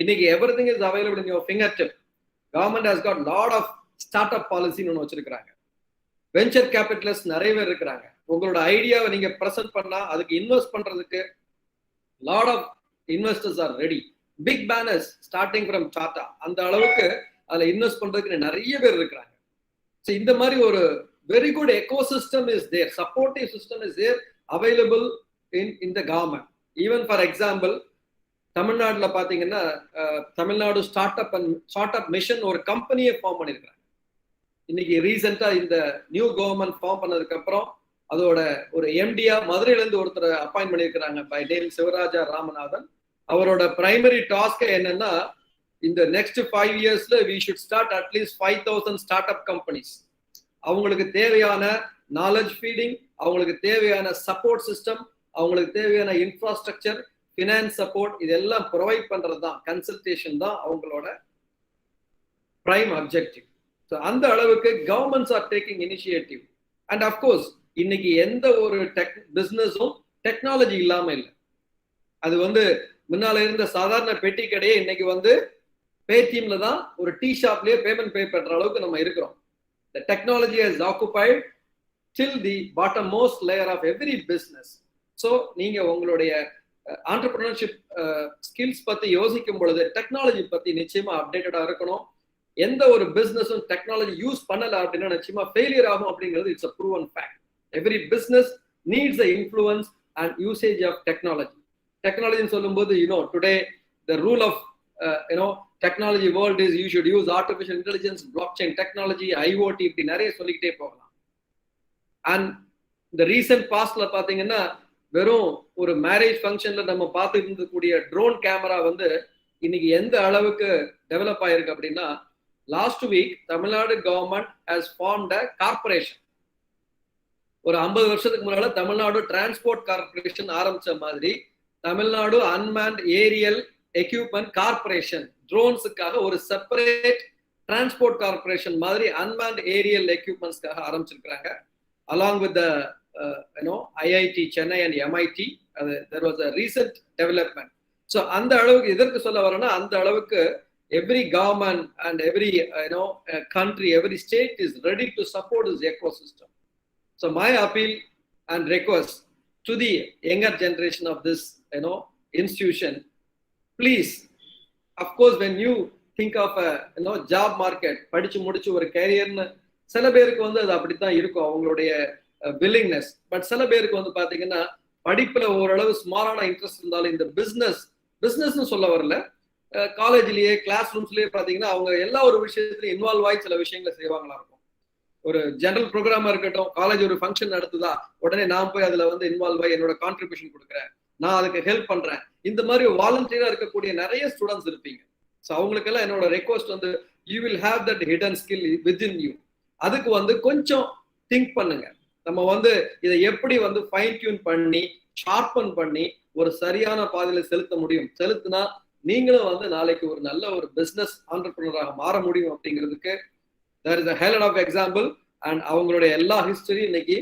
இன்னைக்கு everything is available in your fingertip. Government has got lot of startup policy ன்னு வச்சிருக்காங்க. வெஞ்சர் கேபிட்டலிஸ்ட் நிறைய பேர் இருக்காங்க. உங்களோட ஐடியாவை நீங்க பிரசன்ட் பண்ணா அதுக்கு இன்வெஸ்ட் பண்றதுக்கு lot of investors are ready. Big banners starting from Tata, அந்த அளவுக்கு அதுல இன்வெஸ்ட் பண்றதுக்கு நிறைய பேர் இருக்காங்க. So இந்த மாதிரி ஒரு very good ecosystem is there, supportive system is there available in the government. Even for example, தமிழ்நாடுல பாத்தீங்கன்னா தமிழ்நாடு ஸ்டார்ட் அப் மிஷன் ஒரு கம்பெனியை ஃபார்ம் பண்ணிருக்காங்க. இன்னைக்கு ரீசெண்டா இந்த நியூ கவர்மெண்ட் ஃபார்ம் பண்ணதுக்கு அப்புறம் அதோட ஒரு எம்டியா மதுரையில இருந்து ஒருத்தர் அப்பாயிண்ட் பண்ணிருக்கிறாங்க பை நேம் சிவராஜா ராமநாதன். அவரோட பிரைமரி டாஸ்க் என்னன்னா, இந்த நெக்ஸ்ட் 5 yearsல we should start at least 5,000 start up companies. அவங்களுக்கு தேவையான நாலேஜ் ஃபீடிங், அவங்களுக்கு தேவையான சப்போர்ட் சிஸ்டம், அவங்களுக்கு தேவையான இன்ஃப்ராஸ்ட்ரக்சர், ஃபினான்ஸ் சப்போர்ட், இதெல்லாம் ப்ரொவைட் பண்றது தான், கன்சல்டேஷன் தான் அவங்களோட பிரைம் அப்ஜெக்டிவ். ஸோ அந்த அளவுக்கு governments are taking initiative. And of course இன்னைக்கு எந்த ஒரு பிசினஸும் டெக்னாலஜி இல்லாம இல்லை. அது வந்து முன்னால இருந்த சாதாரண பெட்டி கடையே இன்னைக்கு வந்து பேடிஎம்ல தான் ஒரு டீ ஷாப்லயே பேமெண்ட் பே பண்ற அளவுக்கு நம்ம இருக்கிறோம். The technology has occupied till the bottommost layer of every business. So நீங்க உங்களுடைய ஆண்டர்பிரினர்ஷிப் ஸ்கில்ஸ் பத்தி யோசிக்கும் பொழுது டெக்னாலஜி பத்தி நிச்சயமா அப்டேட்டடா இருக்கணும். எந்த ஒரு பிசினஸும் டெக்னாலஜி யூஸ் பண்ணல அப்படின்னா நிச்சயமா ஃபெயிலியர் ஆகும் அப்படிங்கிறது it's a proven fact. Every business needs the influence and usage of technology. Technology சொல்லும்போது today the rule of technology world is you should use artificial intelligence, blockchain technology, IoT, இப்படி நிறைய சொல்லிக்கிட்டே போகலாம். அண்ட் இந்த recent பாஸ்ட்ல பாத்தீங்கன்னா வெறும் ஒரு marriage ஃபங்க்ஷன்ல நம்ம பார்த்து இருந்தக்கூடிய ட்ரோன் கேமரா வந்து இன்னைக்கு எந்த அளவுக்கு டெவலப் ஆயிருக்கு அப்படின்னா, last week Tamil Nadu government has formed a corporation. ஒரு 50 வருஷத்துக்கு முன்னால தமிழ்நாடு டிரான்ஸ்போர்ட் கார்பரேஷன் ஆரம்பிச்ச மாதிரி Tamil Nadu unmanned aerial equipment corporation, ட்ரோன்ஸுக்காக ஒரு செப்பரேட் டிரான்ஸ்போர்ட் கார்பரேஷன் மாதிரி அன்மேன்ட் ஏரியல் எக்யூப்மெண்ட்ஸ்க்காக ஆரம்பிச்சிருக்கிறாங்க. along with the IIT Chennai and MIT, there was a recent development. So அந்த அளவுக்கு எதற்கு சொல்ல வரேன்னா, அந்த அளவுக்கு every government and every country, every state is ready to support this ecosystem. So my appeal and request to the younger generation of this institution, please, of course, when you think of a job market, படிச்சு முடிச்சு ஒரு கேரியர்னு சில பேருக்கு வந்து அது அப்படித்தான் இருக்கும் அவங்களுடைய வில்லிங்னஸ். பட் சில பேருக்கு வந்து பாத்தீங்கன்னா படிப்புல ஓரளவு ஸ்மாலான இன்ட்ரெஸ்ட் இருந்தாலும் இந்த பிசினஸ்னு சொல்ல வரல, காலேஜ்லயே கிளாஸ் ரூம்ஸ்லயே பாத்தீங்கன்னா அவங்க எல்லா ஒரு விஷயத்துலயும் இன்வால்வ் ஆகி சில விஷயங்களை செய்வாங்களா இருக்கும். ஒரு ஜெனரல் ப்ரோக்ராமா இருக்கட்டும், காலேஜ் ஒரு ஃபங்க்ஷன் நடத்துதா உடனே நான் போய் அதுல வந்து இன்வால்வ் ஆகி என்னோட கான்ட்ரிபியூஷன் கொடுக்குறேன், நான் அதுக்கு ஹெல்ப் பண்றேன். இந்த மாதிரி வாலண்டியரா இருக்கக்கூடிய நிறைய ஸ்டூடெண்ட்ஸ் இருப்பீங்க. ஸோ அவங்களுக்கெல்லாம் என்னோட ரெக்வஸ்ட் வந்து, you will have that hidden skill within you. அதுக்கு வந்து கொஞ்சம் திங்க் பண்ணுங்க. நம்ம வந்து இதை எப்படி வந்து ஃபைன் டியூன் பண்ணி ஷார்பன் பண்ணி ஒரு சரியான பாதையில செலுத்த முடியும், செலுத்தினா நீங்களும் வந்து நாளைக்கு ஒரு நல்ல ஒரு பிசினஸ் ஆண்டர்பிரினராக மாற முடியும் அப்படிங்கிறதுக்கு there is a hell of example. And அவங்களுடைய எல்லா ஹிஸ்டரி இன்னைக்கு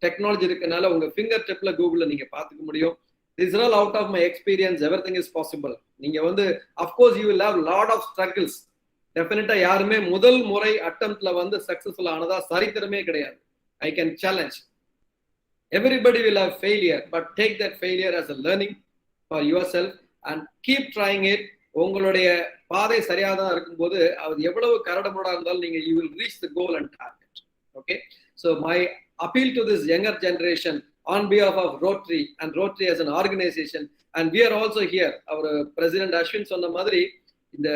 டெக்னாலஜி இருக்கனால உங்க ஃபிங்கர் டிப்ல கூகுள்ல நீங்க பாத்துக்க முடியும். This is all out of my experience. Everything is possible. நீங்க வந்து of course you will have lot of struggles. டெஃபினட்டா யாருமே முதல் முறை அட்டம்ப்ட்ல வந்து சக்சஸ்ஃபுல் ஆனதா சரித்திரமே கிடையாது. I can challenge. Everybody will have failure, but take that failure as a learning for yourself and keep trying it. உங்களுடைய பாதை சரியாக தான் இருக்கும்போது அது எவ்வளவு கரடுமுரடா இருந்தாலும் நீங்க you will reach the goal and target. Okay, so my appeal to this younger generation on behalf of Rotary and Rotary as an organization, and we are also here. Our President Ashwin சொன்ன மாதிரி இந்த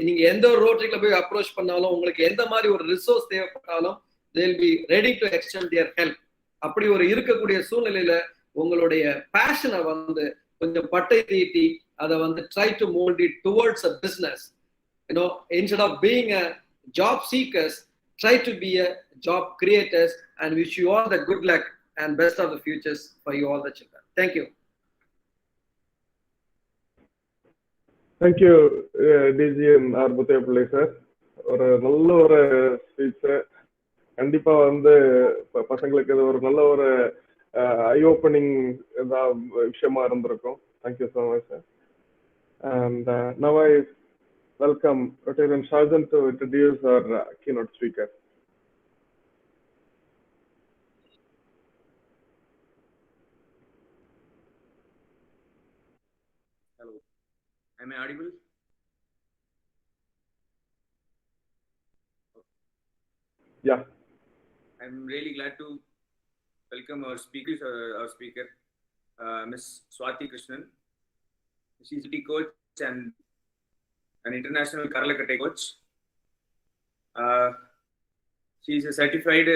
நீங்க எந்த ஒரு ரோட்டரிக்குள்ள போய் approach பண்ணாலும் உங்களுக்கு எந்த மாதிரி ஒரு ரிசோர்ஸ் தேவைப்பட்டாலும் they will be ready to extend their help. அப்படி ஒரு இருக்கக்கூடிய சூழ்நிலையில உங்களுடைய பேஷனை வந்து கொஞ்சம் பட்டை தீட்டி அதை வந்து try to mold it towards a business. You know, instead of being a job seekers, try to be a job creators, and wish you all the good luck and best of the futures for you all the children. Thank you. Thank you, DGN Arbutepulai sir. ஒரு நல்ல ஒரு speech. கண்டிப்பா வந்து பசங்களுக்கு இது ஒரு நல்ல ஒரு ஐ ஓப்பனிங் விஷயமா இருந்திருக்கும். Thank you so much sir. And now I welcome Rotarian Sergeant to introduce our keynote speaker. Hello, am I audible? Yeah. I'm really glad to welcome our speaker, Ms. Swati Krishnan. She's a coach and an international Karalakatte coach. She's a certified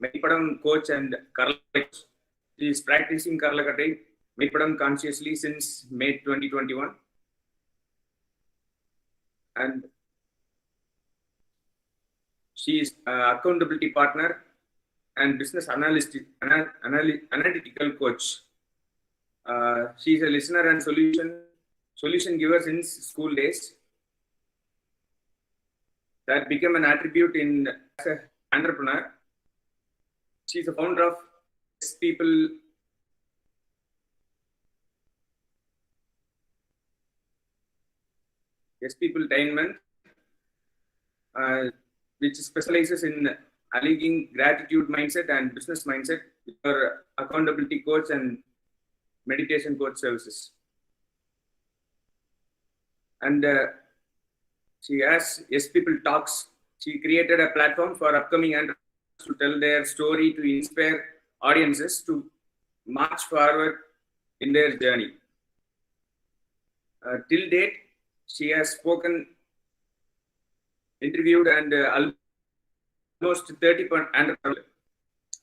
Medipadam coach and Karalakatte. She is practicing Karalakatte Medipadam consciously since May 2021. And she is accountability partner and business analytical coach. She is a listener and solution giver since school days. That became an attribute in as an entrepreneur. She is a founder of People Entertainment, which specializes in alleging gratitude mindset and business mindset with her accountability coach and meditation coach services. And she has Yes People Talks. She created a platform for upcoming entrepreneurs to tell their story to inspire audiences to march forward in their journey. Till date, she has spoken, interviewed, and almost 30 entrepreneurs.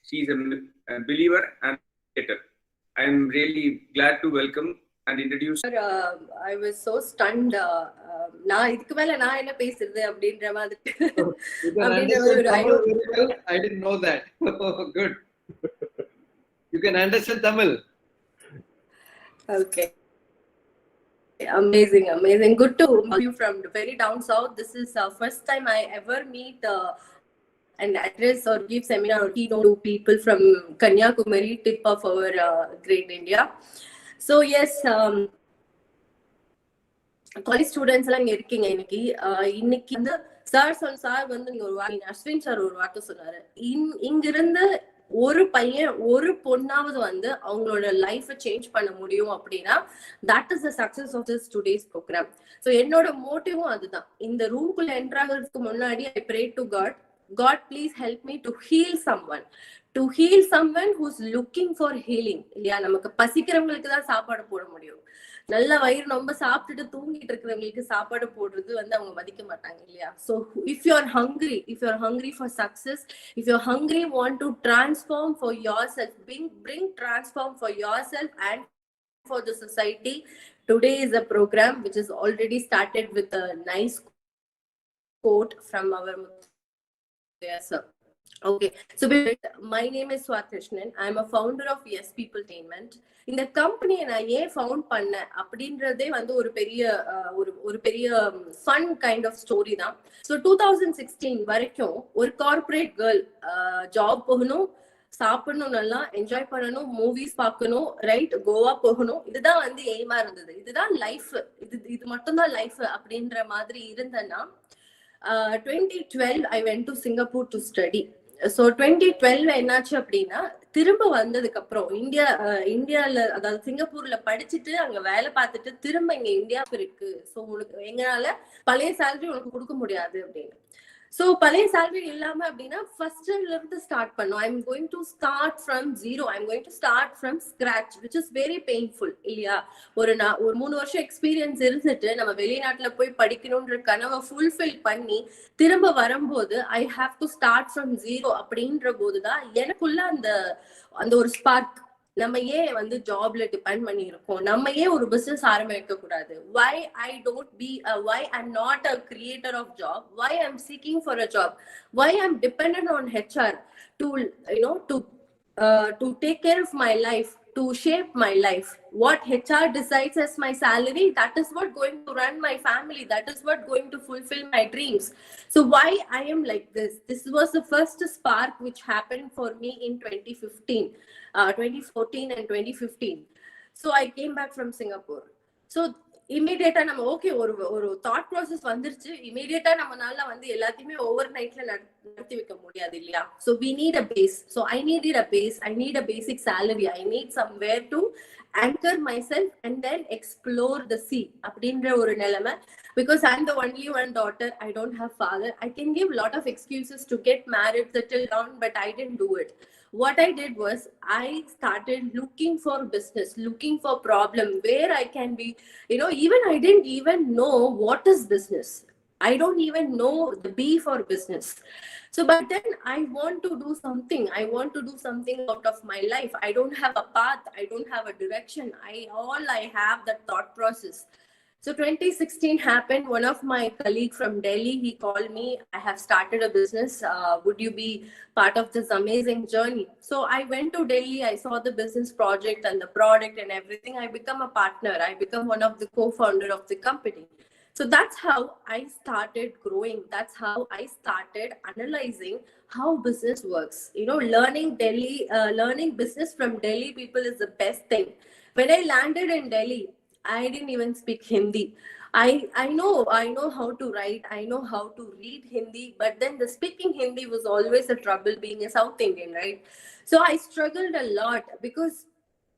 She is a believer and creator. I am really glad to welcome and introduce. I was so stunned. நான் இதுக்கு மேல நான் என்ன பேசுறது அப்படின்ற மாதிரி. I didn't know that. Good. You can understand Tamil. Okay. Amazing. Good to meet you from very down south. This is first time I ever meet and address or give seminar or keynote to people from Kanyakumari, tip of our great India. So yes, college students எல்லாம் இங்க இருக்கீங்க. இன்னைக்கு வந்து sir வந்து நீங்க ஒரு Ashwin sir ஒரு வார்த்தை சொன்னாரு. இங்கிருந்து ஒரு பையன் ஒரு பொண்ணாவது வந்து அவங்களோட லைஃப சேஞ்ச் பண்ண முடியும் அப்படின்னா that is the success of this today's program. So என்னோட மோட்டிவும் அதுதான். இந்த ரூம்குள்ள என்டர் ஆகிறதுக்கு முன்னாடி I pray to God please help me to heal someone who's looking for healing. இல்லையா, நமக்கு பசிக்கிறவங்களுக்கு தான் சாப்பாடு போட முடியும். நல்ல வயிறு ரொம்ப சாப்பிட்டுட்டு தூங்கிட்டு இருக்கிறவங்களுக்கு சாப்பாடு போடுறது வந்து அவங்க மதிக்க மாட்டாங்க இல்லையா. So if you're hungry for success, if you're hungry, want to transform for yourself, bring transform for yourself and for the society, today is a program which is already started with a nice quote from our sir. Okay, so my name is Swati Krishnan. I am a founder of Yes People Entertainment. இந்த கம்பெனியை நான் ஏன் found பண்ணேன் அப்படின்றதே வந்து ஒரு பெரிய fun kind of story தான். ஸோ 2016 வரைக்கும் ஒரு கார்பரேட் கேர்ள் ஜாப் போகணும், சாப்பிடணும், நல்லா என்ஜாய் பண்ணணும், மூவிஸ் பார்க்கணும், ரைட், கோவா போகணும், இதுதான் வந்து எய்மா இருந்தது. இதுதான் லைஃப், இது மட்டும்தான் லைஃப் அப்படின்ற மாதிரி இருந்தேன்னா 2012 I went to Singapore to study. So 2012 என்னாச்சு அப்படின்னா திரும்ப வந்ததுக்கு அப்புறம் இந்தியால அதாவது சிங்கப்பூர்ல படிச்சுட்டு அங்க வேலை பார்த்துட்டு திரும்ப இங்க இந்தியாவுக்கு இருக்கு. ஸோ உனக்கு எங்களால பழைய சேலரி உனக்கு கொடுக்க முடியாது அப்படின்னு. ஸோ பழைய சேலரி இல்லாம அப்படின்னா ஃபர்ஸ்ட்ல இருந்து ஸ்டார்ட் பண்ணோம். I am going to start from zero. I am going to start from scratch, which is very painful இல்லையா? ஒரு 3 வருஷம் எக்ஸ்பீரியன்ஸ் இருந்துட்டு நம்ம வெளிநாட்டுல போய் படிக்கணும்ன்ற கனவை ஃபுல்ஃபில் பண்ணி திரும்ப வரும்போது I have to start from zero அப்படின்ற போதுதான் எனக்குள்ள அந்த ஒரு ஸ்பார்க், நம்ம ஏன் வந்து ஜாப்ல டிபெண்ட் பண்ணி இருக்கோம், நம்ம ஏன் ஒரு பிசினஸ் ஆரம்பிக்க கூடாது, why I'm not a creator of job, why I'm seeking for a job, why I'm dependent on HR to take care of my life, to shape my life. What HR decides as my salary, that is what going to run my family, that is what going to fulfill my dreams. So why I am like this was the first spark which happened for me in 2014 and 2015. So I came back from Singapore. So இமீடியட்டா நம்ம okay ஒரு thought process வந்துருச்சு, இமீடியட்டா நம்மளால வந்து எல்லாத்தையுமே over நைட்ல நடத்தி வைக்க முடியாது இல்லையா? So we need a base. So I need a basic salary, I need somewhere to anchor myself and then explore the sea அப்படின்ற ஒரு நிலைமை. Because I'm the only one daughter, I don't have father. I can give a lot of excuses to get married, settle down, but I didn't do it. What I did was I started looking for business, looking for problem where I can be, even I didn't even know what is business. I don't even know the B for business. So, but then I want to do something. I want to do something out of my life. I don't have a path. I don't have a direction. I have that thought process. So 2016 happened. One of my colleague from Delhi, he called me. I have started a business. Would you be part of this amazing journey? So I went to Delhi. I saw the business project and the product and everything. I become a partner. I become one of the co-founder of the company. So that's how I started growing. That's how I started analyzing how business works. Learning business from Delhi people is the best thing. When I landed in Delhi, I didn't even speak Hindi. I know how to write, I know how to read Hindi, but then the speaking Hindi was always a trouble being a South Indian, right? So I struggled a lot because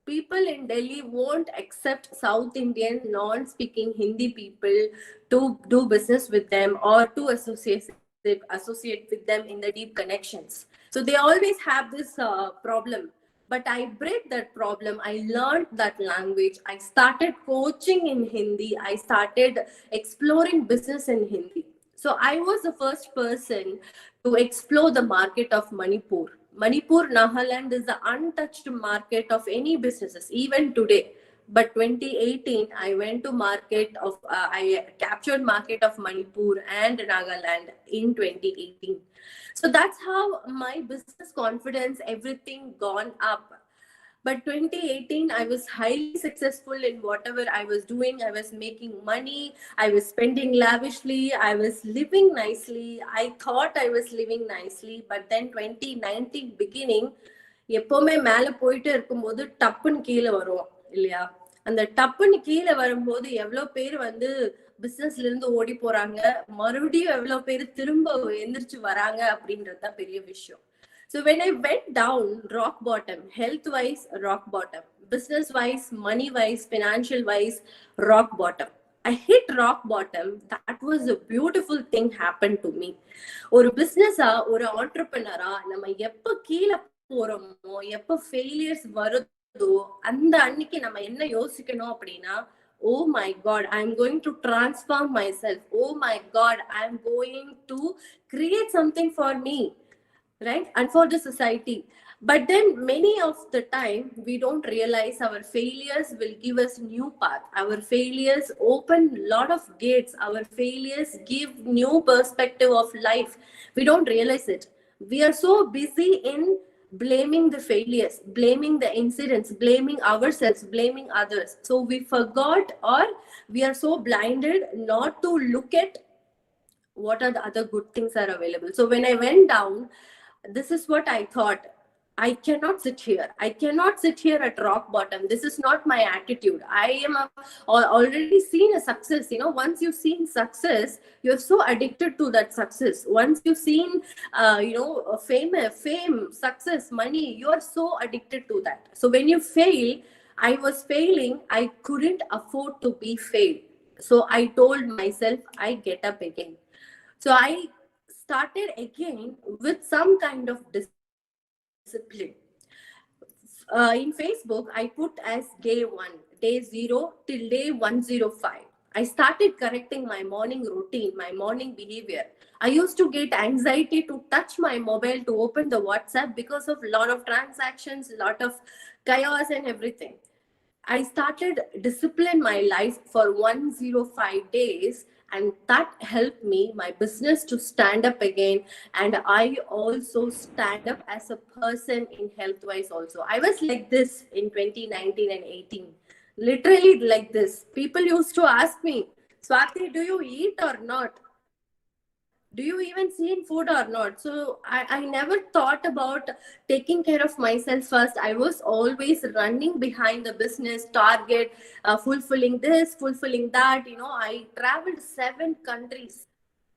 people in Delhi won't accept South Indian non-speaking Hindi people to do business with them or to associate with them in the deep connections. So they always have this problem. But I break that problem. I learned that language. I started coaching in Hindi. I started exploring business in Hindi. So I was the first person to explore the market of Manipur. Manipur, Nagaland is the untouched market of any businesses, even today. But 2018, I went to I captured market of Manipur and Nagaland in 2018. So that's how my business confidence, everything gone up. But 2018, I was highly successful in whatever I was doing. I was making money. I was spending lavishly. I was living nicely. I thought I was living nicely. But then 2019 beginning, எப்பவுமே மேல போயிட்டு இருக்கும்போது டப்புன்னு கீழே வரும் இல்லையா? அந்த டப்புன்னு கீழே வரும்போது எவ்வளவு பேர் வந்து பிசினஸ்ல இருந்து ஓடி போறாங்க, மறுபடியும் எவ்வளவு பேர் திரும்ப எந்திரிச்சு வராங்க அப்படின்றதுதான் பெரிய விஷயம். So when I went down rock bottom, health wise rock bottom, business wise, money wise, financial wise rock bottom, I hit rock bottom. That was a beautiful thing happened to me. ஒரு பிசினஸா ஒரு ஆண்டர்பிரனரா நம்ம எப்ப கீழே போறோமோ, எப்ப failures வருதோ அந்த அன்னைக்கு நம்ம என்ன யோசிக்கணும் அப்படின்னா, oh my God, I'm going to transform myself. Oh my God, I'm going to create something for me, right? And for the society. But then many of the time we don't realize our failures will give us new path. Our failures open a lot of gates. Our failures give new perspective of life. We don't realize it. We are so busy in blaming the failures, blaming the incidents, blaming ourselves, blaming others. So we forgot, or we are so blinded not to look at what are the other good things are available. So when I went down, this is what I thought. I cannot sit here. I cannot sit here at rock bottom. This is not my attitude. I am already seen a success. You know, once you've seen success, you're so addicted to that success. Once you've seen, fame, success, money, you are so addicted to that. So when you fail, I was failing. I couldn't afford to be failed. So I told myself, I get up again. So I started again with some kind of discipline. In Facebook, I put as day 1, day 0 till day 105. I started correcting my morning routine, my morning behavior. I used to get anxiety to touch my mobile to open the WhatsApp because of a lot of transactions, a lot of chaos and everything. I started discipline my life for 105 days, and that helped me, my business, to stand up again. And I also stand up as a person in health wise also. I was like this in 2019 and 18, literally like this. People used to ask me, Swati, do you eat or not? Do you even see food or not? So I never thought about taking care of myself first. I was always running behind the business target, fulfilling this, fulfilling that. You know, I traveled 7 countries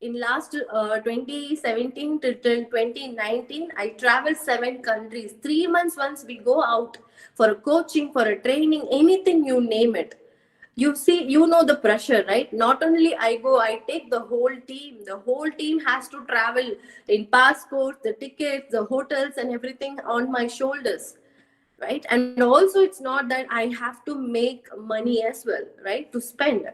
in last 2017 to 2019. I traveled 7 countries. 3 months once we go out for a coaching, for a training, anything, you name it. You see, you know the pressure, right? Not only I go, I take the whole team. The whole team has to travel in passports, the tickets, the hotels and everything on my shoulders, right? And also it's not that I have to make money as well, right, to spend.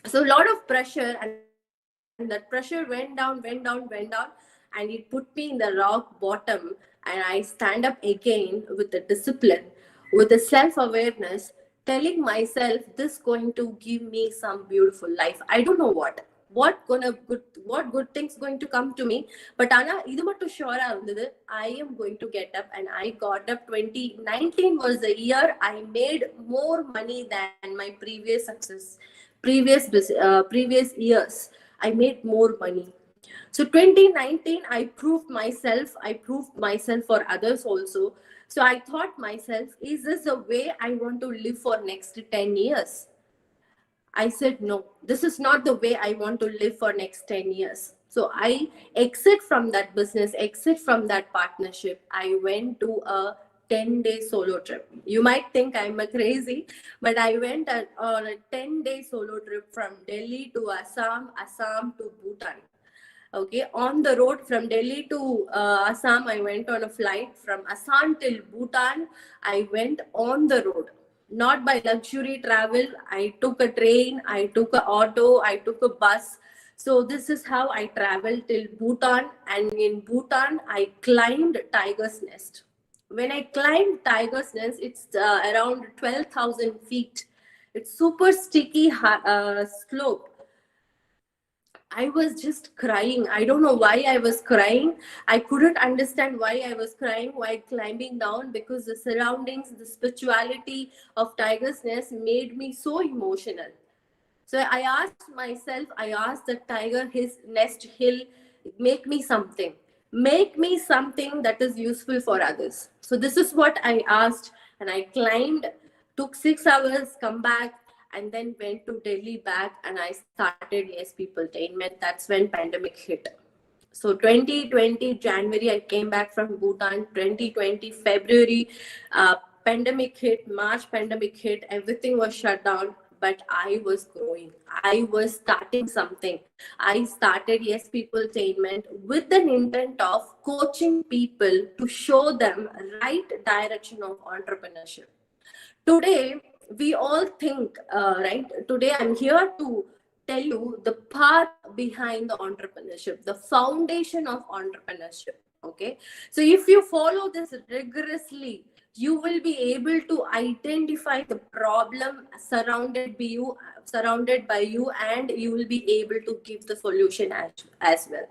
So a lot of pressure, and that pressure went down, and it put me in the rock bottom. And I stand up again with the discipline, with the self-awareness, telling myself this is going to give me some beautiful life. I don't know what good things going to come to me, but Anna, idu mattu sure irundhathu, I am going to get up. And I got up. 2019 was the year I made more money than my previous success, previous years. I made more money. So 2019, I proved myself for others also. So I thought myself, is this the way I want to live for next 10 years? I said, no, this is not the way I want to live for next 10 years. So I exit from that business, exit from that partnership. I went to a 10-day solo trip. You might think I'm a crazy, but I went on a 10-day solo trip from Delhi to Assam, Assam to Bhutan. Okay, on the road from Delhi to Assam, I went on a flight. From Assam till Bhutan, I went on the road. Not by luxury travel. I took a train, I took an auto, I took a bus. So this is how I traveled till Bhutan. And in Bhutan, I climbed Tiger's Nest. When I climbed Tiger's Nest, it's around 12,000 feet. It's super sticky slope. I was just crying. I don't know why I was crying. I couldn't understand why I was crying while climbing down, because the surroundings, the spirituality of Tiger's Nest made me so emotional. So I asked myself, I asked the tiger, his nest hill, make me something that is useful for others. So this is what I asked, and I climbed, took 6 hours, come back, and then went to Delhi back, and I started Yes Peopletainment. That's when pandemic hit. So 2020 January, I came back from Bhutan. 2020 February, pandemic hit. March, pandemic hit. Everything was shut down. But I was growing. I was starting something. I started Yes Peopletainment with the intent of coaching people to show them right direction of entrepreneurship. Today, we all think, right? Today, I'm here to tell you the path behind the entrepreneurship, the foundation of entrepreneurship. Okay. So if you follow this rigorously, you will be able to identify the problem surrounded by you, and you will be able to give the solution as well.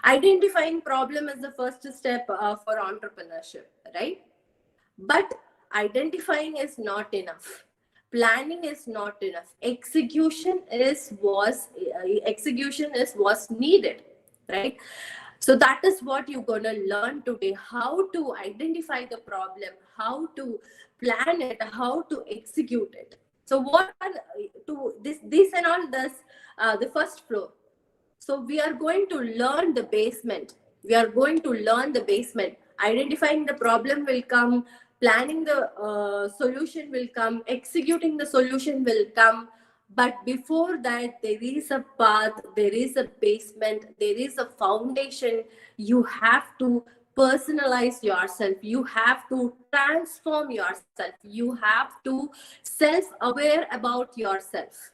Identifying problem is the first step for entrepreneurship, right? But identifying is not enough. Planning is not enough. Execution is what's needed, right? So that is what you're going to learn today, how to identify the problem, how to plan it, how to execute it. So what are this and all this, the first floor. So we are going to learn the basement. We are going to learn the basement. Identifying the problem will come, planning the solution will come, executing the solution will come. But before that, there is a path, there is a basement, there is a foundation. You have to personalize yourself. You have to transform yourself. You have to self-aware about yourself.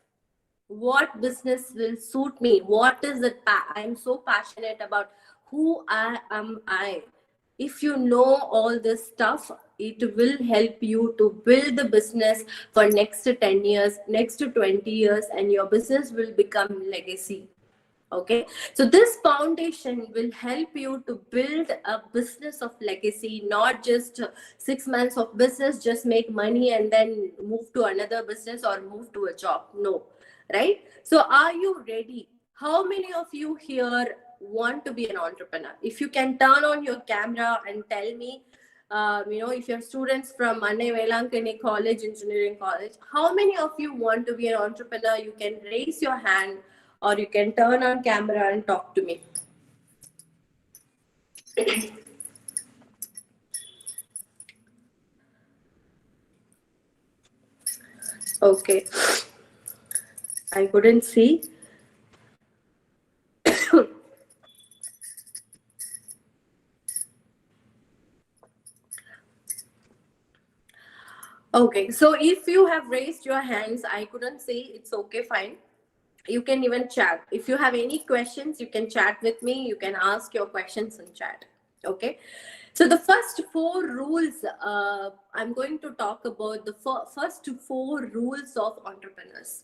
What business will suit me? What is it? I'm so passionate about who am I. If you know all this stuff, it will help you to build the business for next 10 years, next 20 years, and your business will become legacy. Okay, so this foundation will help you to build a business of legacy, not just 6 months of business, just make money and then move to another business or move to a job. No, right? So are you ready? How many of you here want to be an entrepreneur? If you can turn on your camera and tell me, if you're students from Annai Vailankanni College, Engineering College, how many of you want to be an entrepreneur? You can raise your hand, or you can turn on camera and talk to me. Okay. I couldn't see. Okay, so if you have raised your hands, I couldn't see, it's okay, fine. You can even chat. If you have any questions, you can chat with me. You can ask your questions in chat. Okay. So the first 4 rules, I'm going to talk about the first 4 rules of entrepreneurs.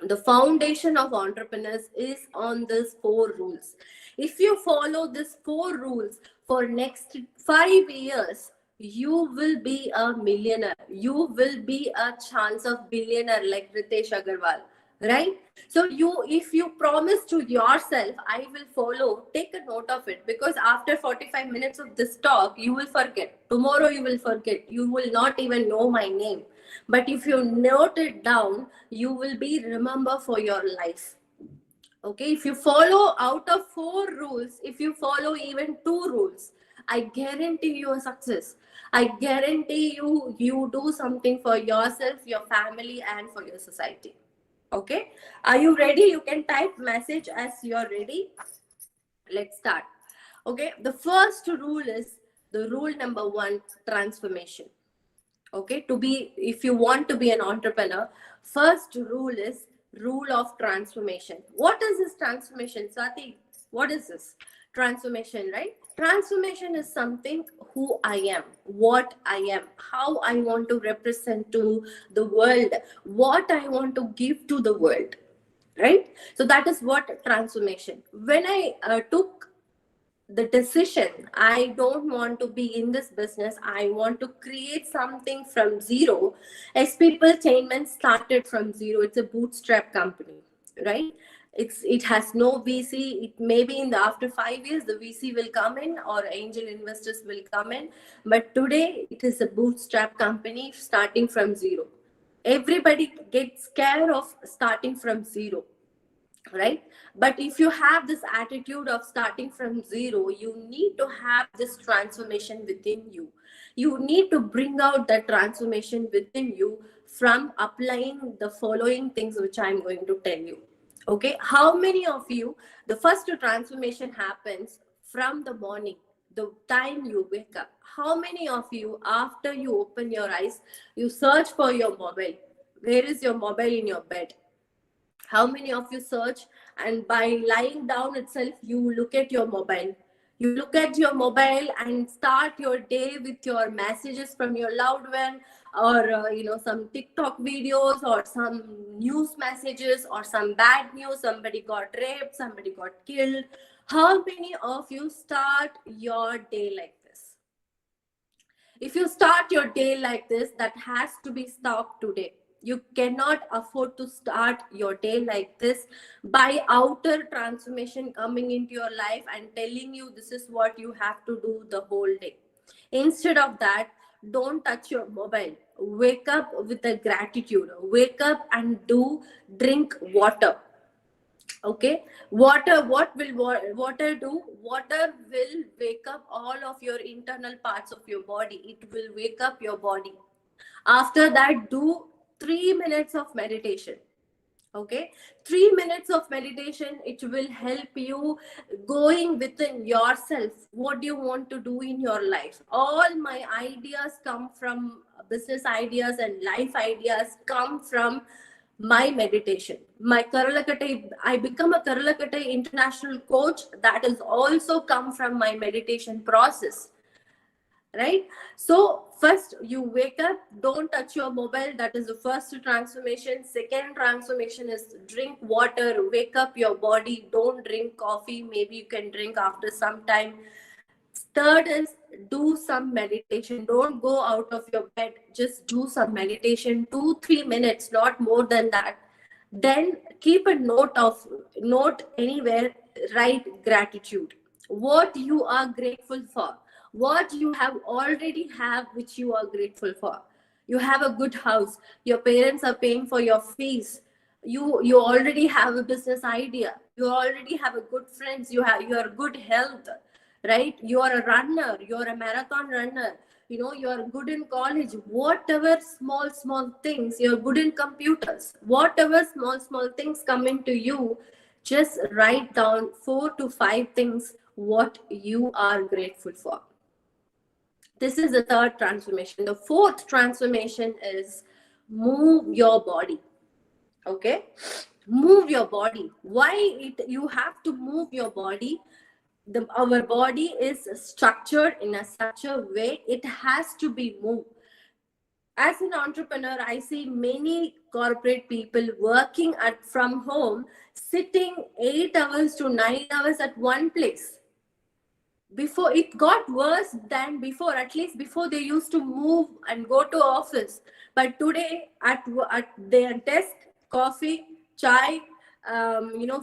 The foundation of entrepreneurs is on these 4 rules. If you follow these 4 rules for next 5 years, you will be a millionaire. You will be a chance of billionaire like Ritesh Agarwal. Right? So if you promise to yourself, I will follow, take a note of it, because after 45 minutes of this talk, you will forget. Tomorrow you will forget. You will not even know my name. But if you note it down, you will be remembered for your life. Okay, if you follow out of 4 rules, if you follow even 2 rules, I guarantee you a success. I guarantee you do something for yourself, your family, and for your society. Okay, are you ready? You can type message as you're ready. Let's start. Okay, the first rule is the rule number 1, transformation. Okay, if you want to be an entrepreneur, first rule is rule of transformation. What is this transformation, Swati? What is this transformation, right? Transformation is something who I am, what I am, how I want to represent to the world, what I want to give to the world, right? So that is what transformation. When I took the decision, I don't want to be in this business, I want to create something from zero. As People Chainman started from zero. It's a bootstrap company, right? It has no VC. It maybe after 5 years the VC will come in or angel investors will come in, but today it is a bootstrap company starting from zero. Everybody gets scared of starting from zero, right? But if you have this attitude of starting from zero, you need to have this transformation within you. You need to bring out that transformation within you from applying the following things which I'm going to tell you. Okay, how many of you, the first transformation happens from the morning, the time you wake up? How many of you, after you open your eyes, you search for your mobile? Where is your mobile? In your bed. How many of you search, and by lying down itself, you look at your mobile? You look at your mobile and start your day with your messages from your loved one, or some TikTok videos, or some news messages, or some bad news, somebody got raped, somebody got killed. How many of you start your day like this? If you start your day like this, that has to be stopped today. You cannot afford to start your day like this by outer transformation coming into your life and telling you this is what you have to do the whole day. Instead of that, don't touch your mobile. Wake up with a gratitude. Wake up and drink water. Okay, water, what will water do? Water will wake up all of your internal parts of your body. It will wake up your body. After that, do 3 minutes of meditation. Okay, 3 minutes of meditation. It will help you going within yourself. What do you want to do in your life? All my ideas come from business ideas, and life ideas come from my meditation. My Karalakatai, I become a Karalakatai international coach. That is also come from my meditation process. Right? So first you wake up, don't touch your mobile. That is the first transformation. Second transformation is drink water, wake up your body. Don't drink coffee. Maybe you can drink after some time. Third is do some meditation. Don't go out of your bed. Just do some meditation, 2-3 minutes, not more than that. Then keep a note anywhere, write gratitude. What you are grateful for. What you have already have, which you are grateful for. You have a good house. Your parents are paying for your fees. You already have a business idea. You already have a good friends. You are good health, right? You are a runner. You are a marathon runner. You know, you are good in college. Whatever small things. You are good in computers. Whatever small things come into you, just write down 4 to 5 things what you are grateful for. This is the third transformation. The fourth transformation is move your body. Okay, move your body. Why you have to move your body? Our body is structured in such a way, it has to be moved. As an entrepreneur, I see many corporate people working from home, sitting 8 hours to 9 hours at one place. Before, it got worse than before. At least before, they used to move and go to office, but today at their desk, coffee, chai,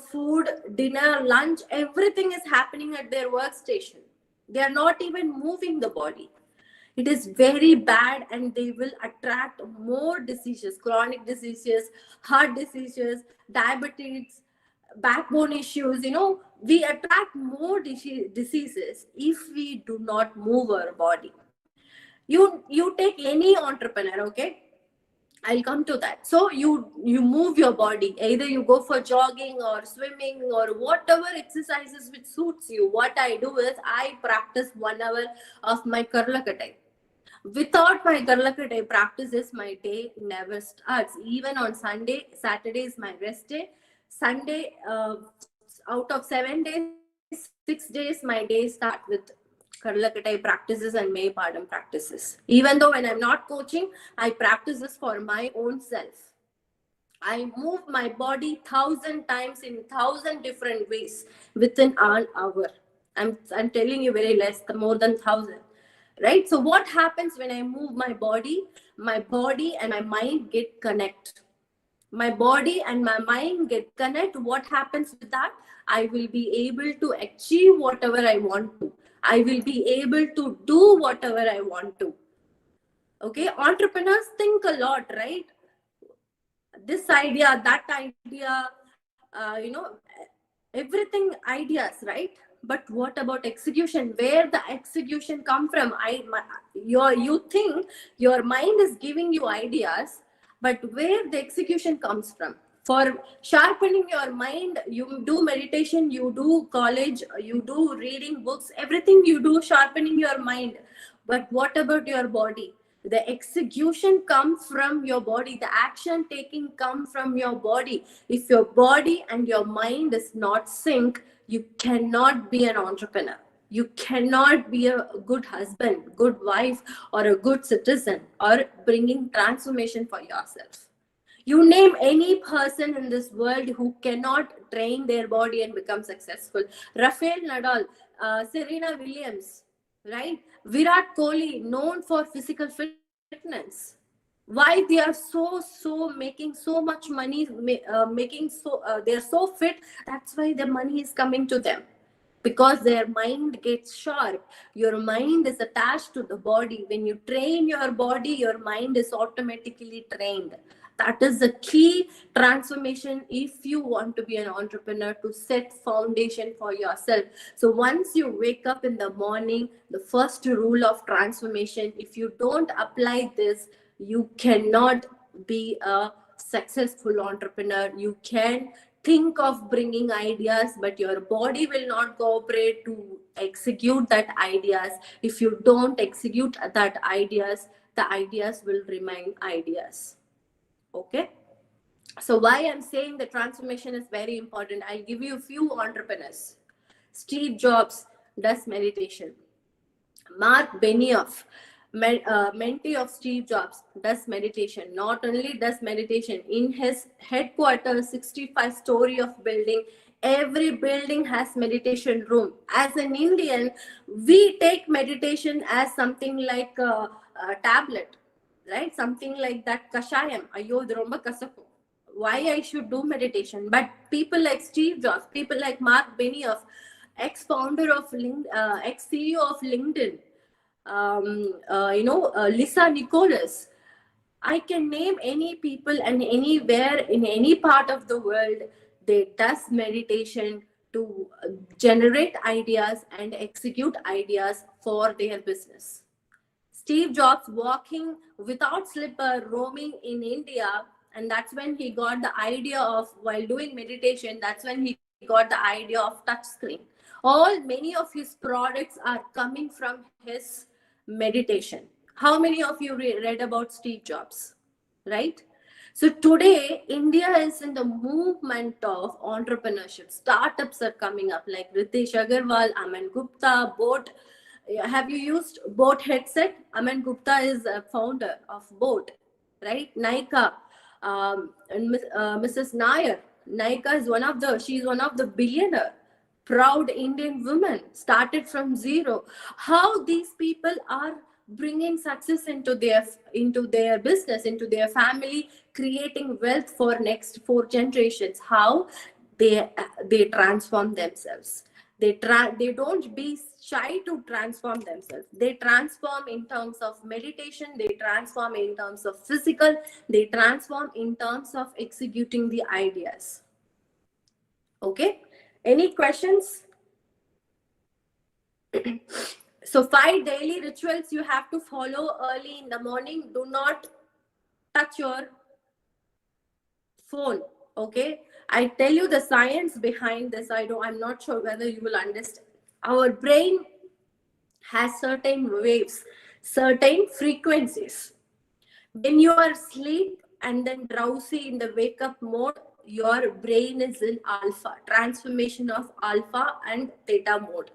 food, dinner, lunch, everything is happening at their workstation. They are not even moving the body. It is very bad, and they will attract more diseases, chronic diseases, heart diseases, diabetes, backbone issues. We attract more diseases if we do not move our body. You take any entrepreneur, okay? I'll come to that. So you move your body. Either you go for jogging or swimming or whatever exercises which suits you. What I do is I practice 1 hour of my Karlakatai. Without my Karlakatai practices, my day never starts. Even on Sunday, Saturday is my rest day. Sunday, out of 7 days, 6 days, my day start with Karlakatai practices and May Padam practices. Even though when I'm not coaching, I practice this for my own self. I move my body 1,000 times in 1,000 different ways within an hour. I'm telling you very less, more than 1,000. Right? So what happens when I move my body and my mind get connect. My body and my mind get connect. What happens with that? I will be able to achieve whatever I want to. I will be able to do whatever I want to. Okay, entrepreneurs think a lot, right? This idea, that idea, everything ideas, right? But what about execution? Where the execution come from? You think your mind is giving you ideas, but where the execution comes from? For sharpening your mind, you do meditation, you do college, you do reading books, everything you do sharpening your mind. But what about your body? The execution comes from your body. The action taking comes from your body. If your body and your mind is not sync, you cannot be an entrepreneur. You cannot be a good husband, good wife, or a good citizen, or bringing transformation for yourself. You name any person in this world who cannot train their body and become successful. Rafael Nadal, Serena Williams, right? Virat Kohli, known for physical fitness. Why they are so making so much money, making so they are so fit. That's why the money is coming to them, because their mind gets sharp. Your mind is attached to the body. When you train your body, your mind is automatically trained. That is the key transformation if you want to be an entrepreneur, to set foundation for yourself. So once you wake up in the morning, the first rule of transformation, if you don't apply this, you cannot be a successful entrepreneur. You can think of bringing ideas, but your body will not cooperate to execute that ideas. If you don't execute that ideas, the ideas will remain ideas. Okay, so why I'm saying the transformation is very important, I'll give you a few entrepreneurs. Steve Jobs does meditation. Mark Benioff, mentee of Steve Jobs, does meditation. Not only does meditation, in his headquarters, 65-story of building, every building has meditation room. As an Indian, we take meditation as something like a tablet, right? Something like that, kashayam. Ayyo, idu romba kasaku. Why I should do meditation? But people like Steve Jobs, people like Mark Benioff, ex-founder of ex-CEO of LinkedIn, Lisa Nicholas. I can name any people, and anywhere in any part of the world, they does meditation to generate ideas and execute ideas for their business. Steve Jobs walking without slipper, roaming in India, and that's when he got the idea of, while doing meditation, that's when he got the idea of touch screen. Many of his products are coming from his meditation. How many of you read about Steve Jobs, right? So today, India is in the movement of entrepreneurship. Startups are coming up like Ritesh Agarwal, Aman Gupta, Boat. Have you used Boat headset? Aman Gupta is a founder of Boat, right? Nika, and Mrs. Nair. Nika is she's one of the billionaire, proud Indian women, started from zero. How these people are bringing success into their business, into their family, creating wealth for next 4 generations. How they transform themselves. They don't be shy to transform themselves. They transform in terms of meditation, they transform in terms of physical, they transform in terms of executing the ideas. Okay, any questions? So 5 daily rituals you have to follow early in the morning. Do not touch your phone. Okay, I tell you the science behind this. I'm not sure whether you will understand. Our brain has certain waves, certain frequencies. When you are asleep and then drowsy in the wake up mode, your brain is in alpha, transformation of alpha and theta mode,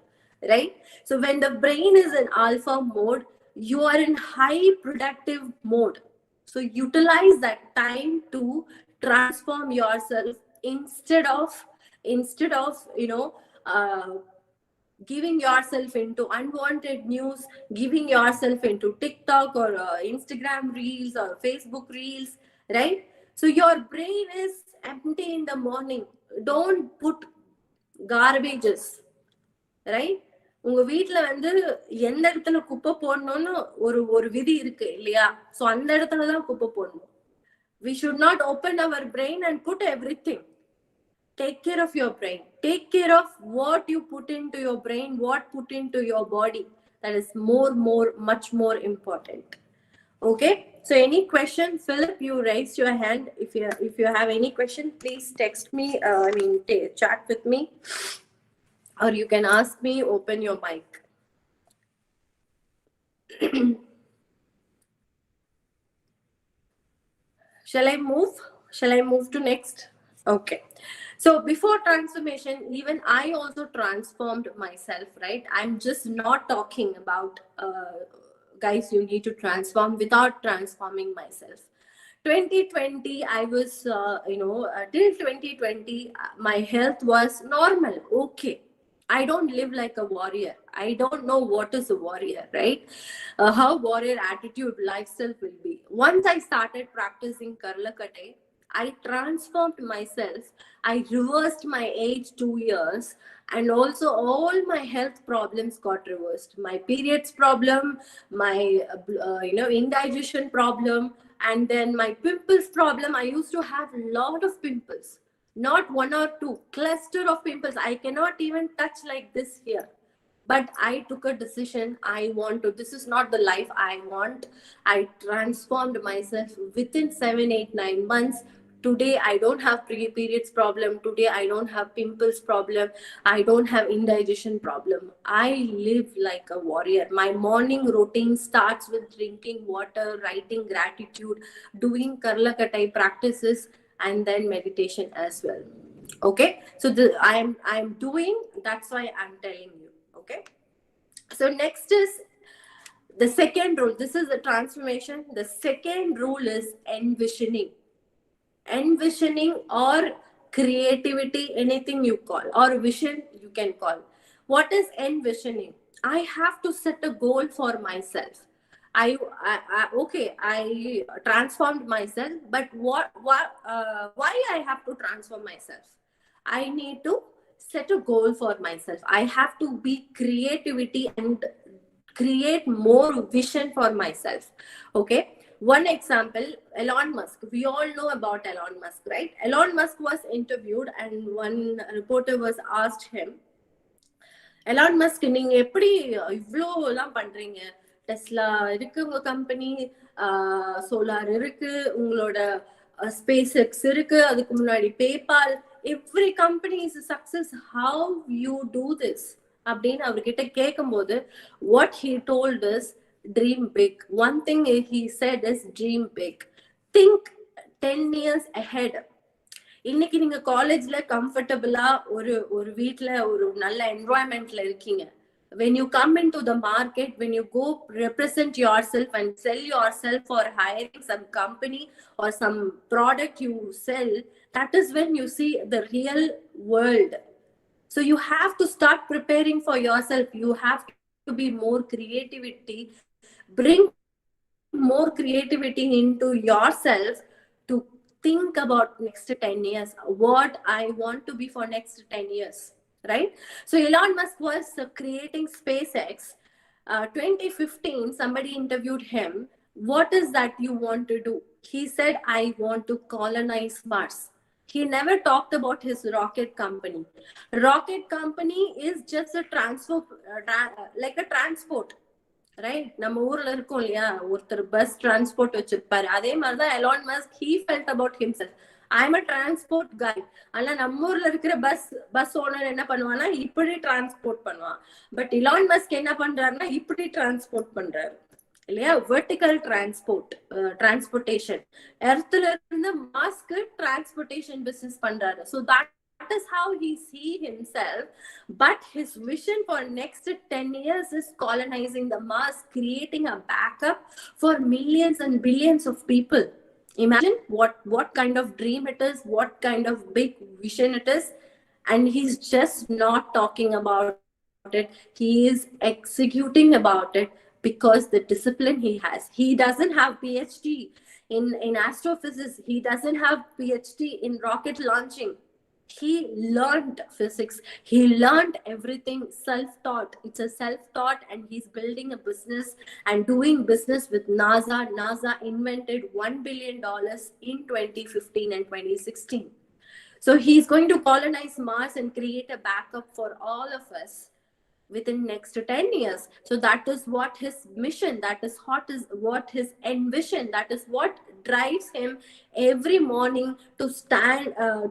right? So when the brain is in alpha mode, you are in high productive mode. So utilize that time to transform yourself instead of giving yourself into unwanted news, giving yourself into TikTok or Instagram reels or Facebook reels, right? So your brain is empty in the morning. Don't put garbages, right? உங்க வீட்டுல வந்து எந்த இடத்துல குப்பை போடணும்னு ஒரு விதி இருக்கு இல்லையா? சோ அந்த இடத்துலதான் குப்பை போடணும். We should not open our brain and put everything. Take care of your brain. Take care of what you put into your brain, what put into your body. That is much more important. Okay, so any question? Philip, you raised your hand. If you have any question, please text me, chat with me, or you can ask me. Open your mic. Shall I move to next? Okay. So before transformation, even I also transformed myself, right? I'm just not talking about, guys, you need to transform without transforming myself. 2020, I was, till 2020, my health was normal, okay. I don't live like a warrior. I don't know what is a warrior, right? How warrior attitude lifestyle will be. Once I started practicing Karlakate, I transformed myself. I reversed my age 2 years, and also all my health problems got reversed. My periods problem, my indigestion problem, and then my pimples problem. I used to have a lot of pimples. Not one or two, cluster of pimples. I cannot even touch like this here. But I took a decision. I want to, this is not the life I want. I transformed myself within 7, 8, 9 months. Today, I don't have periods problem. Today, I don't have pimples problem. I don't have indigestion problem. I live like a warrior. My morning routine starts with drinking water, writing gratitude, doing Karlakatai practices, and then meditation as well. Okay, so I'm doing, that's why I'm telling you. Okay, so next is the second rule. This is the transformation. The second rule is envisioning or creativity, anything you call, or vision you can call. What is envisioning? I have to set a goal for myself. I transformed myself, but why I have to transform myself? I need to set a goal for myself. I have to be creativity and create more vision for myself. Okay. One example, Elon Musk. We all know about Elon Musk, right? Elon Musk was interviewed and one reporter was asked him, Elon Musk, நீங்க எப்படி இவ்ளோ எல்லாம் பண்றீங்க? Tesla இருக்கு உங்க company, solar இருக்கு, உங்களோட SpaceX இருக்கு, அதுக்கு முன்னாடி PayPal, every company is a success. How you do this? அப்படின்னு அவர்கிட்ட கேட்கும்போது what he told us, dream big. One thing he said is dream big. Think 10 years ahead. இன்னைக்கு நீங்க காலேஜ்ல கம்ஃபர்டபுளா ஒரு வீட்ல ஒரு நல்ல என்வாயன்மெண்ட்ல இருக்கீங்க. When you come into the market, when you go represent yourself and sell yourself for hiring some company or some product you sell, that is when you see the real world. So you have to start preparing for yourself. You have to be more creativity, bring more creativity into yourself to think about next 10 years, what I want to be for next 10 years, right? So Elon Musk was creating SpaceX. 2015, somebody interviewed him. What is that you want to do? He said, I want to colonize Mars. He never talked about his rocket company. Rocket company is just a like a transport. Right, நம்ம ஊர்ல இருக்கோம் இல்லையா, ஒருத்தர் bus transport வச்சிருப்பாரு. அதே மாதிரிதான் Elon Musk, he felt about himself, I'm a transport guy. ஆனா நம்ம ஊர்ல இருக்கிற பஸ் ஓனர் என்ன பண்ணுவான்னா இப்படி டிரான்ஸ்போர்ட் பண்ணுவான். பட் எலான் மஸ்க் என்ன பண்றாருன்னா இப்படி டிரான்ஸ்போர்ட் பண்றாரு இல்லையா, வெர்டிகல் டிரான்ஸ்போர்ட்டேஷன். எர்த்ல இருந்து மாஸ்க்கு டிரான்ஸ்போர்ட்டேஷன் பிசினஸ் பண்றாரு. So that is how he see himself. But his vision for next 10 years is colonizing the Mars, creating a backup for millions and billions of people. Imagine what kind of dream it is, what kind of big vision it is. And he's just not talking about it, he is executing about it, because the discipline he has. He doesn't have PhD in astrophysics, he doesn't have PhD in rocket launching. He learned physics, he learned everything self-taught. It's a self-taught, and he's building a business and doing business with NASA. NASA invented $1 billion in 2015 and 2016. So he's going to colonize Mars and create a backup for all of us within next 10 years. So that is what his mission, that is what his envision, that is what drives him every morning to stand,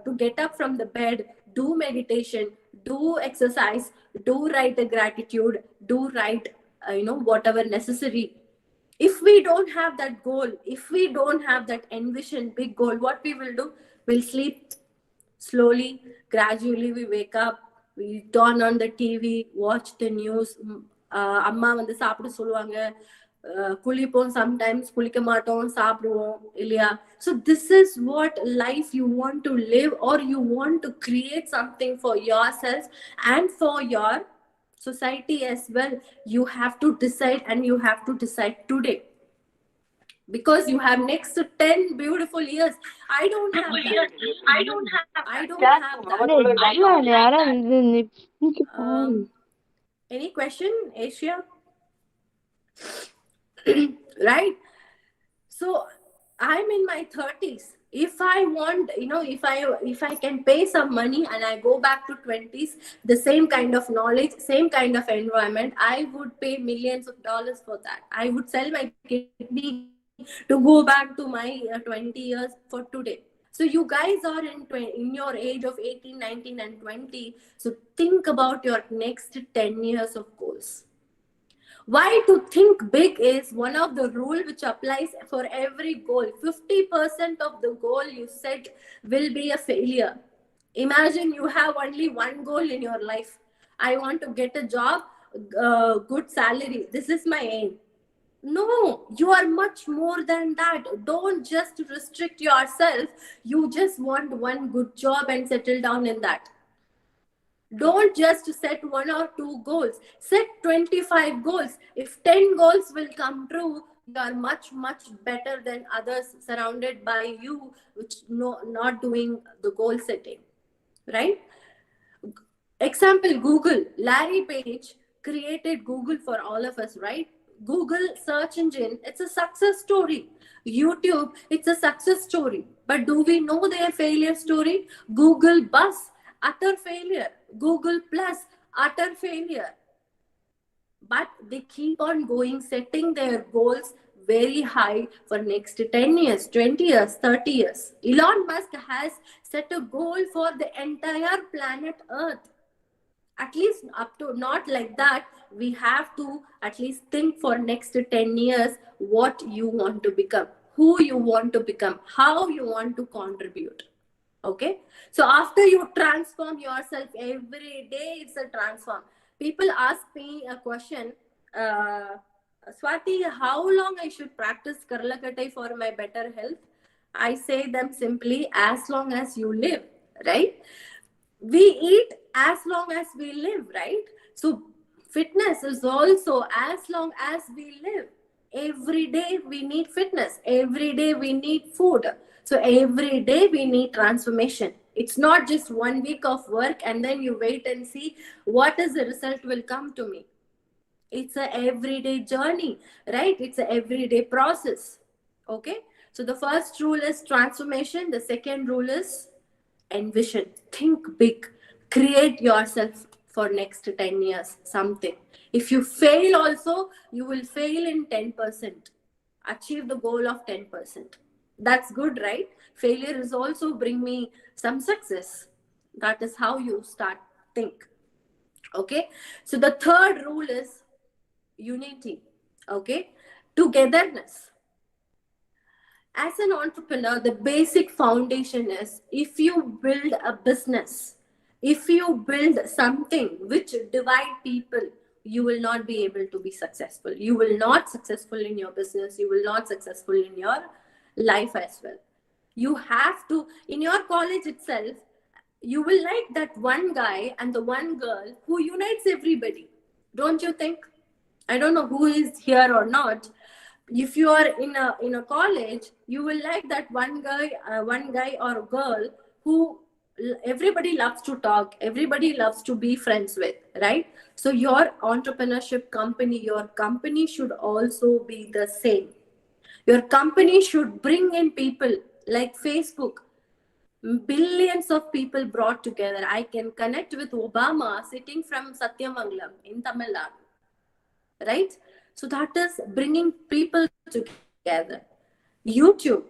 to get up from the bed, do meditation, do exercise, do write a gratitude, do write whatever necessary. If we don't have that goal, if we don't have that envision, big goal, what we will do, we'll sleep slowly, gradually we wake up, we turn on the TV, watch the news. அம்மா வந்து சாப்பிட சொல்லுவாங்க, குளிப்போம், sometimes குளிக்க மாட்டோம், சாப்பிடுவோம் இல்லையா? So this is what life you want to live, or you want to create something for yourself and for your society as well. You have to decide, and you have to decide today, because you have next 10 beautiful years. I don't have that. I don't have that. Any question, Asia? Right? So I'm in my 30s. If I want, if I can pay some money and I go back to 20s, the same kind of knowledge, same kind of environment, I would pay millions of dollars for that. I would sell my kidney to go back to my 20 years for today. So you guys are in your age of 18, 19 and 20. So think about your next 10 years of goals. Why to think big is one of the rule which applies for every goal. 50% of the goal you set will be a failure. Imagine you have only one goal in your life. I want to get a job, good salary. This is my aim. No, you are much more than that. Don't just restrict yourself. You just want one good job and settle down in that. Don't just set 1 or 2 goals. Set 25 goals. If 10 goals will come true, you are much, much better than others surrounded by you, which not doing the goal setting. Right? Example, Google. Larry Page created Google for all of us, right? Google search engine, it's a success story. YouTube, it's a success story. But do we know their failure story? Google Bus, utter failure. Google Plus, utter failure. But they keep on going, setting their goals very high for next 10 years, 20 years, 30 years. Elon Musk has set a goal for the entire planet Earth. At least up to, not like that. We have to at least think for next 10 years what you want to become, who you want to become, how you want to contribute. Okay, so after you transform yourself every day, it's a transform. People ask me a question, Swati, how long I should practice Karlakatai for my better health? I say them simply, as long as you live, right? We eat as long as we live, right? So fitness is also as long as we live. Every day we need fitness. Every day we need food. So every day we need transformation. It's not just 1 week of work and then you wait and see what is the result will come to me. It's a everyday journey, right? It's a everyday process. Okay, so the first rule is transformation. The second rule is envision. Think big. Create yourself for next 10 years something. If you fail also, you will fail in 10%. Achieve the goal of 10%. That's good, right? Failure is also bring me some success. That is how you start think. Okay, so the third rule is unity. Okay, togetherness. As an entrepreneur, the basic foundation is, if you build a business, if you build something which divide people, you will not be able to be successful. You will not successful in your business. You will not successful in your life as well. You have to, in your college itself, you will like that one guy and the one girl who unites everybody. Don't you think? I don't know who is here or not. If you are in a college, you will like that one guy or girl who everybody loves to talk, everybody loves to be friends with, right? So your entrepreneurship company, your company should also be the same. Your company should bring in people. Like Facebook, billions of people brought together. I can connect with Obama sitting from Satyamangalam in Tamil Nadu, right? So that is bringing people together. YouTube,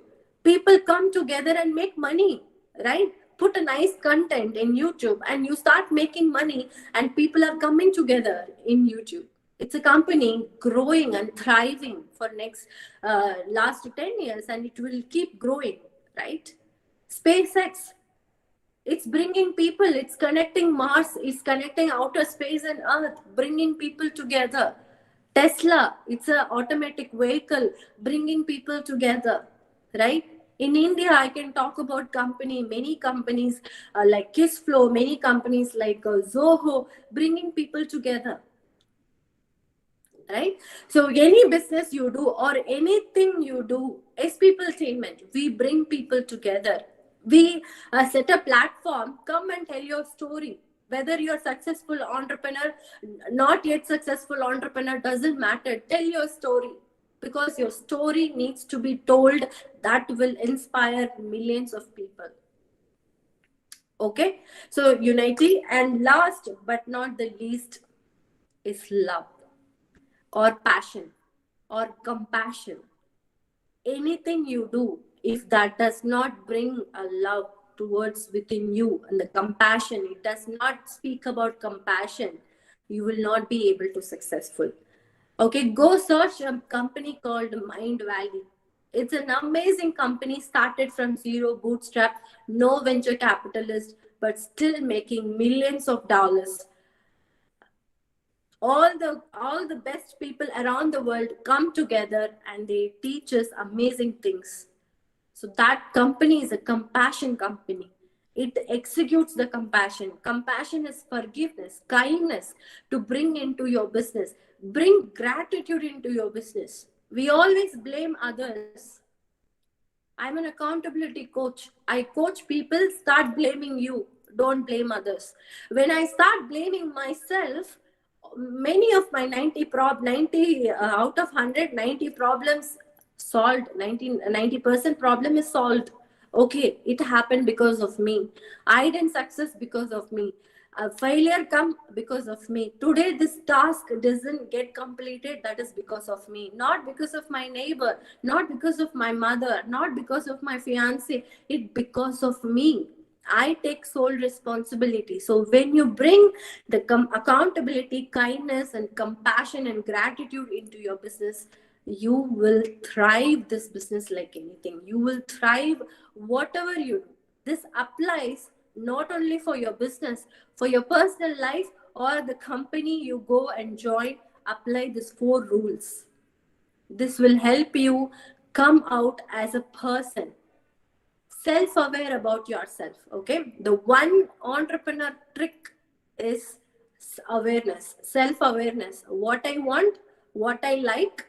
people come together and make money, right? Put a nice content in YouTube and you start making money and people are coming together in YouTube. It's a company growing and thriving for next last 10 years and it will keep growing, right? SpaceX, it's bringing people, it's connecting Mars, it's connecting outer space and Earth, bringing people together. Tesla, it's an automatic vehicle bringing people together, right? In India, I can talk about many companies like Kissflow, many companies like Zoho, bringing people together, right? So any business you do or anything you do, as Peopletainment, we bring people together. We set a platform, come and tell your story. Whether you're a successful entrepreneur, not yet successful entrepreneur, doesn't matter. Tell your story, because your story needs to be told. That will inspire millions of people. Okay, so unity, and last but not the least is love or passion or compassion. Anything you do, if that does not bring a love towards within you and the compassion, it does not speak about compassion, you will not be able to successful. Okay, go search a company called Mind Valley. It's an amazing company, started from zero, bootstrap, no venture capitalist, but still making millions of dollars. All the best people around the world come together and they teach us amazing things. So that company is a compassion company. It executes the compassion. Compassion is forgiveness, kindness to bring into your business. Bring gratitude into your business. We always blame others. I'm an accountability coach. I coach people, start blaming you. Don't blame others. When I start blaming myself, many of my 90 out of 100, 90 problems solved. 90% problem is solved. Okay, it happened because of me. I didn't success because of me. A failure come because of me. Today this task doesn't get completed, that is because of me. Not because of my neighbor, not because of my mother, not because of my fiance. It's because of me. I take sole responsibility. So when you bring the accountability, kindness and compassion and gratitude into your business, you will thrive this business like anything. You will thrive whatever you do. This applies not only for your business, for your personal life or the company you go and join. Apply these 4 rules. This will help you come out as a person, self-aware about yourself. Okay, the one entrepreneur trick is awareness, self-awareness. What I want, what I like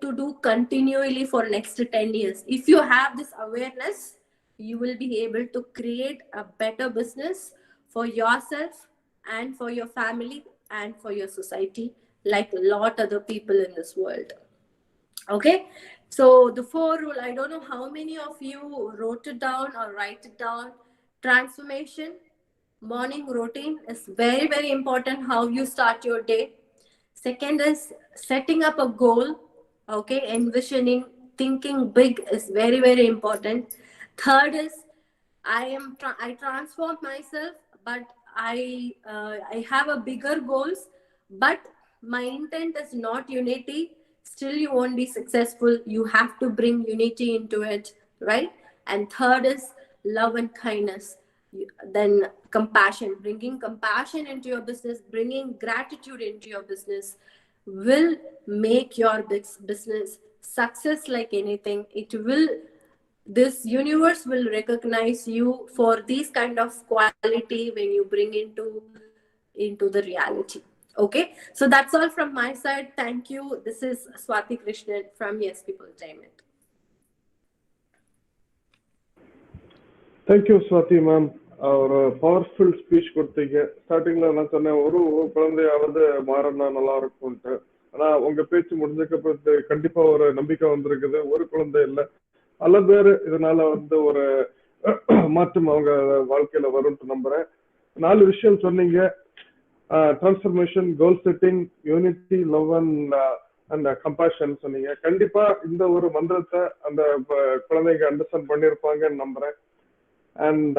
to do continually for next 10 years. If you have this awareness, you will be able to create a better business for yourself and for your family and for your society, like a lot other people in this world. Okay, so the 4 rule, I don't know how many of you wrote it down or write it down. Transformation, morning routine is very, very important, how you start your day. Second is setting up a goal. Okay, envisioning, thinking big is very, very important. Third is I transform myself, but I have a bigger goals, but my intent is not unity. Still you won't be successful. You have to bring unity into it, right? And third is love and kindness. Then compassion, bringing compassion into your business, bringing gratitude into your business will make your business success like anything. This universe will recognize you for these kind of quality when you bring into the reality. Okay, so that's all from my side. Thank you. This is Swati Krishnan from Yes Peopletainment. Thank you, Swati ma'am. ஒரு powerful speech கொடுத்தீங்க. ஸ்டார்டிங்ல நான் சொன்னேன் ஒரு குழந்தையாவது மாறினா நல்லா இருக்கும்ட்டு. ஆனா உங்க பேச்சு முடிஞ்சதுக்கு கண்டிப்பா ஒரு நம்பிக்கை வந்திருக்குது. ஒரு குழந்தை இல்லை, பல பேர் இதனால ஒரு மாற்றம் அவங்க வாழ்க்கையில வரும்னு நம்புறேன். 4 விஷயம் சொன்னீங்க. Transformation, goal setting, unity, love and compassion சொன்னீங்க. கண்டிப்பா இந்த ஒரு மந்திரத்தை அந்த குழந்தைங்க அண்டர்ஸ்டாண்ட் பண்ணியிருப்பாங்கன்னு நம்புறேன். And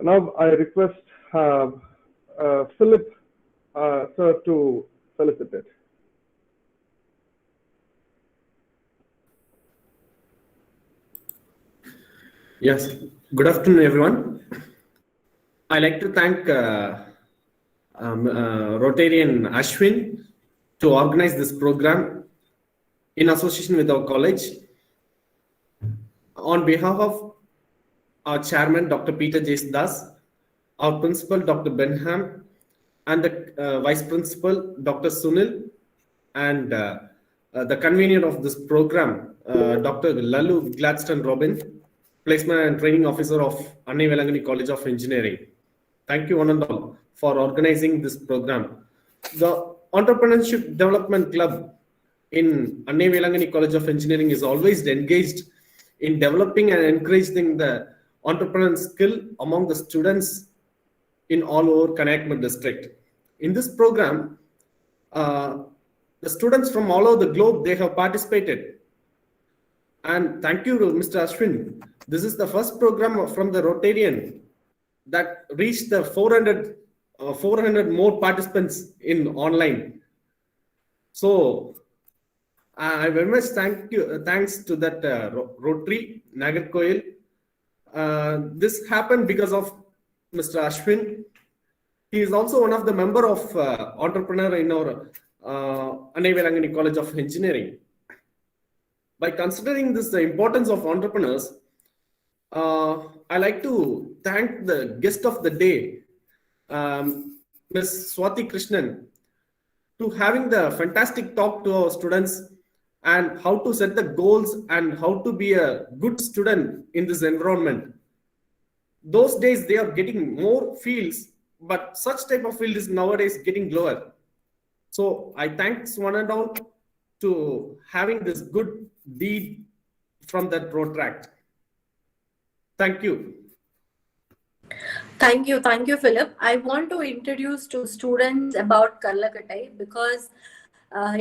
now I request Philip sir to felicitate. Yes, good afternoon everyone. I like to thank Rotarian Ashwin to organize this program in association with our college. On behalf of our chairman, Dr. Peter J. Das, our principal, Dr. Benham, and the vice principal, Dr. Sunil, and the convener of this program, Dr. Lalu GladsonRobin, placement and training officer of Annai Vailankanni College of Engineering. Thank you one and all for organizing this program. The Entrepreneurship Development Club in Annai Vailankanni College of Engineering is always engaged in developing and encouraging the entrepreneurial skill among the students in all over Kanyakumari district. In this program, the students from all over the globe, they have participated. And thank you, Mr. Ashwin. This is the first program from the Rotarian that reached the 400 more participants in online. So I very much thanks to that Rotary Nagercoil. This happened because of Mr. Ashwin. He is also one of the member of entrepreneur in our Annai Vailankanni College of Engineering. By considering this, the importance of entrepreneurs, I like to thank the guest of the day, Ms. Swati Krishnan, to having the fantastic talk to our students and how to set the goals and how to be a good student in this environment. Those days they are getting more fields, but such type of field is nowadays getting lower. So I thanks one and all to having this good deed from that road track. Thank you. Thank you, Philip. I want to introduce to students about Karlakattai because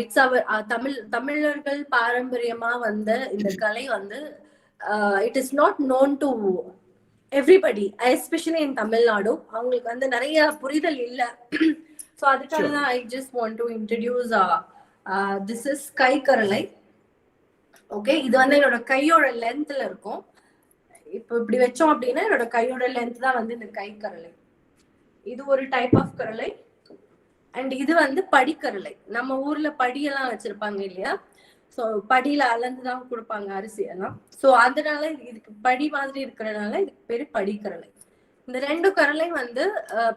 it's our Tamillargal Parampariyama vanda inda kalai vanda it is not known to everybody, especially in Tamil Nadu. அவங்களுக்கு வந்து நிறைய புரிதல் இல்ல. So அதுக்காக தான் I just want to introduce this is கை கரலை. Okay, இது வந்து என்னோட கையோட லென்த்ல இருக்கும். இப்போ இப்படி வெச்சோம் அப்படின்னா என்னோட கையோட லென்த் தான் வந்து இந்த கை கரலை. இது ஒரு டைப் ஆஃப் கரலை. அண்ட் இது வந்து படிக்கரலை. நம்ம ஊர்ல படியெல்லாம் வச்சிருப்பாங்க இல்லையா, ஸோ படியில அளந்துதான் கொடுப்பாங்க அரிசி எல்லாம். ஸோ அதனால இதுக்கு படி மாதிரி இருக்கிறதுனால இதுக்கு பேரு படிக்கரலை. இந்த ரெண்டு கரலை வந்து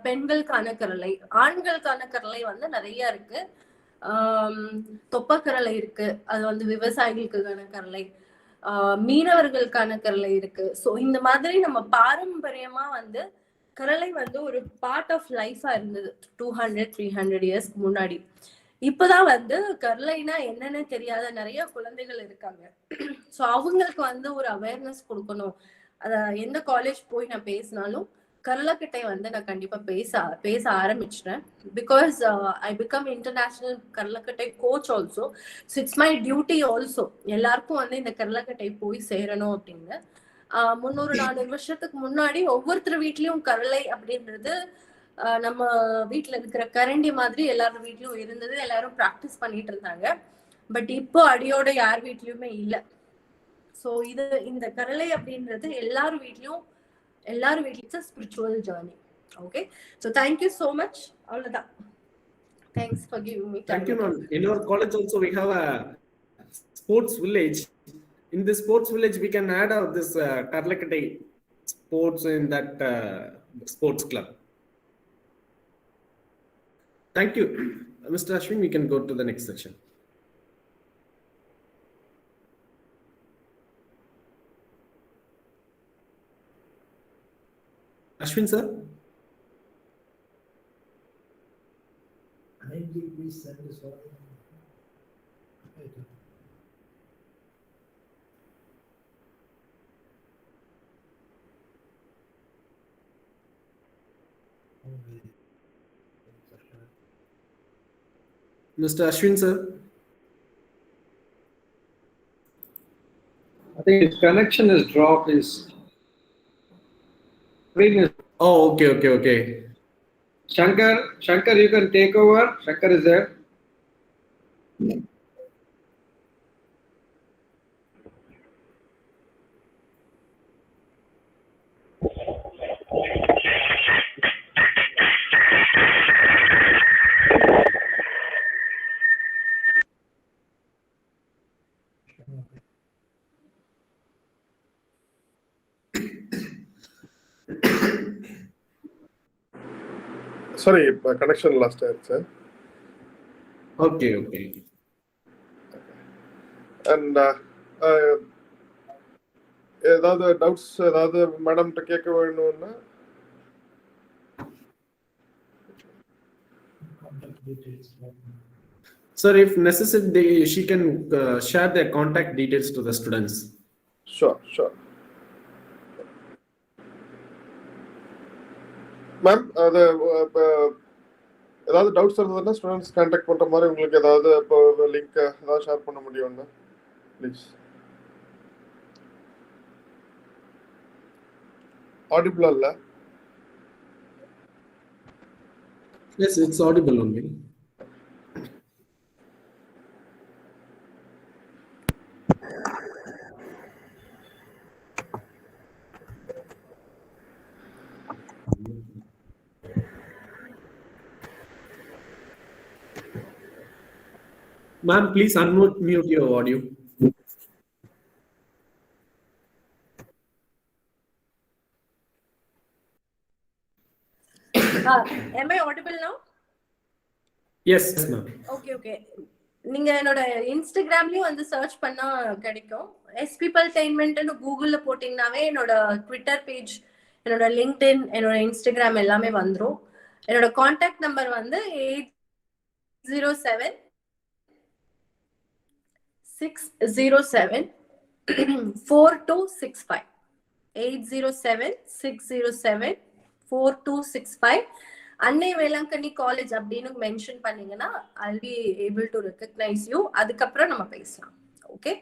பெண்களுக்கான கரலை. ஆண்களுக்கான கரலை வந்து நிறைய இருக்கு. தொப்பக்கரலை இருக்கு, அது வந்து விவசாயிகளுக்கான கரலை. மீனவர்களுக்கான கரலை இருக்கு. ஸோ இந்த மாதிரி நம்ம பாரம்பரியமா வந்து கரலை வந்து ஒரு பார்ட் ஆஃப் லைஃபா இருந்தது 200-300 இயர்ஸ்க்கு முன்னாடி. இப்பதான் வந்து கரலைனா என்னன்னு தெரியாத நிறைய குழந்தைகள் இருக்காங்க. ஸோ அவங்களுக்கு வந்து ஒரு அவேர்னஸ் கொடுக்கணும். அத எந்த காலேஜ் போய் நான் பேசினாலும் கரலக்கட்டை வந்து நான் கண்டிப்பா பேச ஆரம்பிச்சிட்டேன். பிகாஸ் ஐ பிகம் இன்டர்நேஷனல் கரலக்கட்டை coach also. So it's my duty also எல்லாருக்கும் வந்து இந்த கரலக்கட்டை போய் சேரணும் அப்படின்னு. 300-400 வருஷத்துக்கு முன்னாடி ஒவ்வொருத்தர் வீட்லயும் கரலை அப்படின்றது நம்ம வீட்டுல இருக்கிற கரண்டி மாதிரி எல்லாரும் வீட்லயும் இருந்தது. எல்லாரும் பிராக்டிஸ் பண்ணிட்டு இருந்தாங்க. பட் இப்போ அடியோட யார் வீட்லயுமே இல்லை. ஸோ இந்த கரலை அப்படின்றது எல்லாரும் வீட்லயும் spiritual journey. Okay, so thank you so much. அவ்வளவுதான். Thanks for giving me. Thank you, ma'am. In our college also we have a sports village. In this sports village, we can add this Karlakattai sports in that sports club. Thank you. Mr. Ashwin, we can go to the next section. Ashwin, sir? Please send this one. Mr. Ashwin, sir? I think his connection is dropped. Oh, okay. Shankar, you can take over. Shankar is there. Sorry, connection lost ஆயிடுச்சு. Okay. And ஏதாவது doubts ஏதாவது மேடம்கிட்ட கேட்க வேணும்னா? Sir, if necessary, she can share their contact details to the students. Sure. Ma'am, அது ஏதாவது doubts இருந்ததுன்னா students contact பண்ற மாதிரி உங்களுக்கு ஏதாவது இப்போ லிங்க் ஏதாவது ஷேர் பண்ண முடியும்னா ப்ளீஸ். ஆடிபிளா இல்ல? Yes, it's audible only. Ma'am, please unmute your audio. Am I audible now? Yes, ma'am. Okay. நீங்க என்னோட இன்ஸ்டாகிராம்லயும் வந்து சர்ச் பண்ணா கிடைக்கும். SPeopleTainment ன்னு கூகுள்ல போட்டீங்கன்னாவே என்னோட ட்விட்டர் பேஜ், என்னோட லிங்க்டின், என்னோட இன்ஸ்டாகிராம் எல்லாமே வந்துரும். என்னோட கான்டாக்ட் நம்பர் வந்து 807-607-4265. 807-607-4265. Annai Vailankanni College அப்படின்னு மென்ஷன் பண்ணீங்கன்னா I'll be able to recognize you. அதுக்கப்புறம் நம்ம பேசலாம். ஓகே,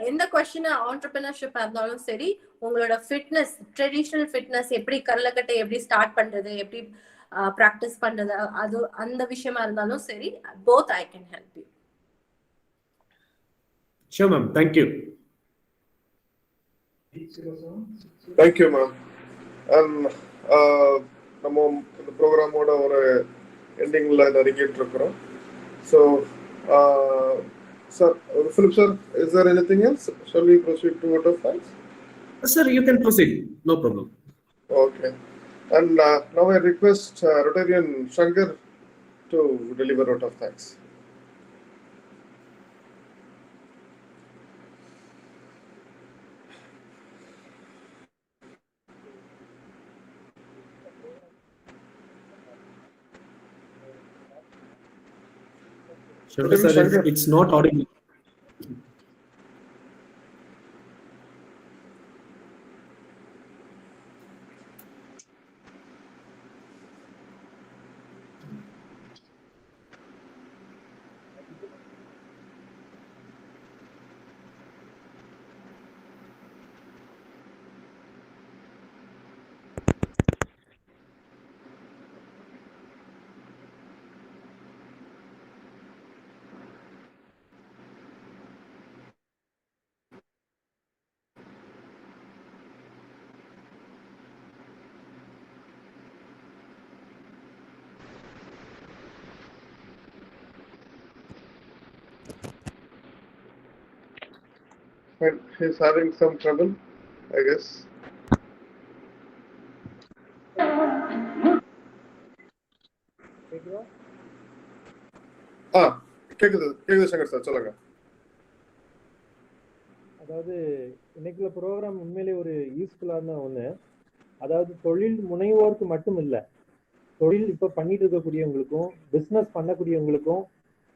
எந்த கொஸ்டின் ஆண்டர்பிரினர்ஷிப் இருந்தாலும் சரி, உங்களோட ஃபிட்னஸ், ட்ரெடிஷனல் ஃபிட்னஸ், எப்படி கரலக்கட்டை எப்படி ஸ்டார்ட் பண்றது, எப்படி ப்ராக்டிஸ் பண்றது, அது அந்த விஷயமா இருந்தாலும் சரி, both I can help you. Sure, ma'am. Thank you. Thank you, ma'am. And நம்ம இந்த ப்ரோக்ராமோட ஒரு எண்டிங்ல நெருங்கிட்டு இருக்கிறோம். So, sir, Philip sir, is there anything else? Shall we proceed to vote of thanks? Sir, you can proceed. No problem. Okay. And now I request Rotarian Shankar to deliver vote of thanks. Sure, sir, it's not audible. And he's having some trouble, I guess. கேக்குது Shankar sir, சொல்லுங்க. அதாவது இன்னைக்குள்ள program உண்மையிலே ஒரு யூஸ்ஃபுல்லான ஒண்ணு. அதாவது தொழில் முனைவோருக்கு மட்டும் இல்லை, தொழில் இப்ப பண்ணிட்டு இருக்கக்கூடியவங்களுக்கும் பிசினஸ் பண்ணக்கூடியவங்களுக்கும்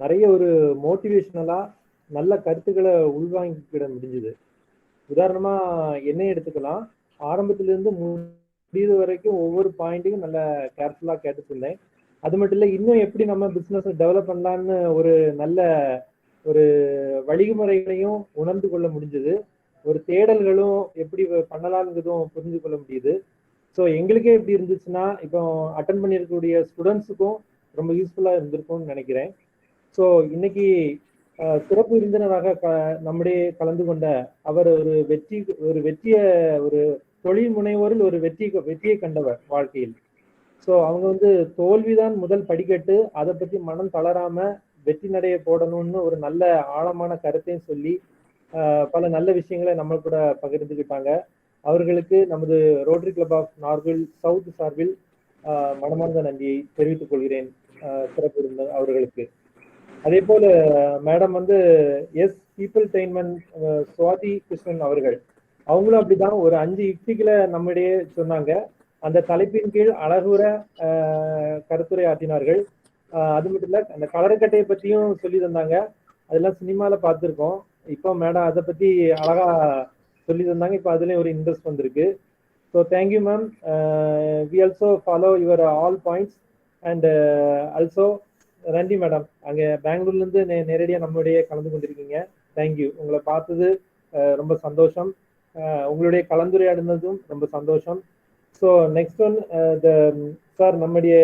நிறைய ஒரு மோட்டிவேஷனலா நல்ல கருத்துக்களை உள்வாங்கிக்கிட முடிஞ்சுது. உதாரணமா என்ன எடுத்துக்கலாம், ஆரம்பத்துல இருந்து முடிவு வரைக்கும் ஒவ்வொரு பாயிண்ட்டையும் நல்ல கேர்ஃபுல்லா கேட்டுட்டு இருந்தேன். அது மட்டும் இல்லை, இன்னும் எப்படி நம்ம பிசினஸ் டெவலப் பண்ணலான்னு ஒரு நல்ல ஒரு வழிமுறைகளையும் உணர்ந்து கொள்ள முடிஞ்சது. ஒரு தேடல்களும் எப்படி பண்ணலாம்ங்கிறதும் புரிஞ்சு கொள்ள முடியுது. ஸோ எங்களுக்கே எப்படி இருந்துச்சுன்னா, இப்போ அட்டன் பண்ணியிருக்கக்கூடிய ஸ்டூடெண்ட்ஸுக்கும் ரொம்ப யூஸ்ஃபுல்லா இருந்திருக்கும்னு நினைக்கிறேன். ஸோ இன்னைக்கு சிறப்பு விருந்தினராக நம்முடைய கலந்து கொண்ட அவர் ஒரு வெற்றியை ஒரு தொழில் முனைவோரில் ஒரு வெற்றியை கண்டவர் வாழ்க்கையில். ஸோ அவங்க தோல்விதான் முதல் படிக்கட்டு, அதை பத்தி மனம் தளராம வெற்றி நடைய போடணும்னு ஒரு நல்ல ஆழமான கருத்தையும் சொல்லி பல நல்ல விஷயங்களை நம்ம கூட பகிர்ந்துக்கிட்டாங்க. அவர்களுக்கு நமது ரோட்டரி கிளப் ஆஃப் நார்வில் சவுத் சார்பில் மனமார்ந்த நன்றியை தெரிவித்துக் கொள்கிறேன் சிறப்பு விருந்தினர் அவர்களுக்கு. அதே போல மேடம் வந்து எஸ் பீப்புள் ட்ரெயின்மென்ட் சுவாதி கிருஷ்ணன் அவர்கள், அவங்களும் அப்படிதான் ஒரு 5 யுக்திகளை நம்மிடையே சொன்னாங்க. அந்த தலைப்பின் கீழ் அழகுற கருத்துரை ஆற்றினார்கள். அது மட்டும் இல்ல, அந்த கலரக்கட்டையை பத்தியும் சொல்லி தந்தாங்க. அதெல்லாம் சினிமால பார்த்துருக்கோம். இப்போ மேடம் அதை பத்தி அழகா சொல்லி தந்தாங்க. இப்போ அதுலயும் ஒரு இன்ட்ரெஸ்ட் வந்திருக்கு. So thank you ma'am. We also follow your all points and also நன்றி மேடம். அங்கே பெங்களூர்ல இருந்து நேரடியாக நம்மளுடைய கலந்து கொண்டிருக்கீங்க. தேங்க்யூ. உங்களை பார்த்தது ரொம்ப சந்தோஷம். உங்களுடைய கலந்துரையாடினதும் ரொம்ப சந்தோஷம். ஸோ நெக்ஸ்ட் ஒன் சார், நம்முடைய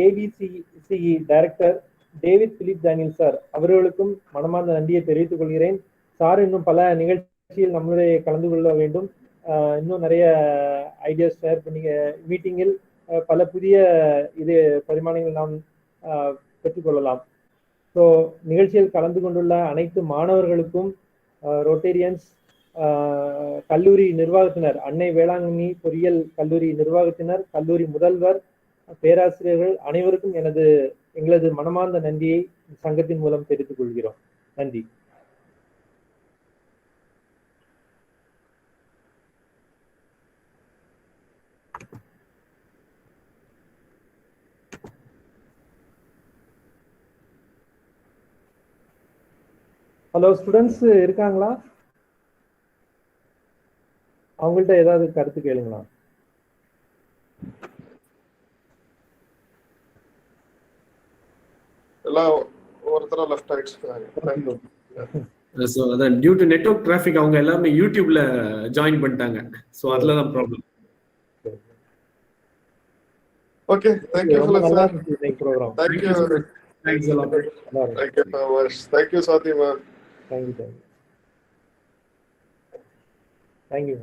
AVCE director David Philip Daniel sir அவர்களுக்கும் மனமார்ந்த நன்றியை தெரிவித்துக் கொள்கிறேன். சார் இன்னும் பல நிகழ்ச்சியில் நம்மளுடைய கலந்து கொள்ள வேண்டும். இன்னும் நிறைய ஐடியாஸ் ஷேர் பண்ணி மீட்டிங்கில் பல புதிய பரிமாணங்கள் நாம் பெற்றுக்கொள்ளலாம். ஸோ நிகழ்ச்சியில் கலந்து கொண்டுள்ள அனைத்து மாணவர்களுக்கும், ரோட்டேரியன்ஸ், கல்லூரி நிர்வாகத்தினர், அன்னை வேளாங்கண்ணி பொறியியல் கல்லூரி நிர்வாகத்தினர், கல்லூரி முதல்வர், பேராசிரியர்கள் அனைவருக்கும் எங்களது மனமார்ந்த நன்றியை சங்கத்தின் மூலம் தெரிவித்துக் கொள்கிறோம். நன்றி. ஹலோ ஸ்டூடெண்ட்ஸ் இருக்காங்களா? அவங்கள்ட்ட ஏதாவது கருத்து கேளுங்களா? எல்லாம் ஒவ்வொருத்தரா லெஃப்ட் ஆயிடுச்சு. ஸோ அதான் டியூ டு நெட்வொர்க் டிராஃபிக் அவங்க எல்லாமே யூடியூப்ல ஜாயின் பண்ணிட்டாங்க. ஸோ அதுல தான் ப்ராப்ளம். ஓகே, thank you ரொம்ப நல்லா sir. இருந்துச்சு இந்த program. Thank you. Thanks a lot. Thank you so much. Thank you Swati ma'am. Thank you. Thank you.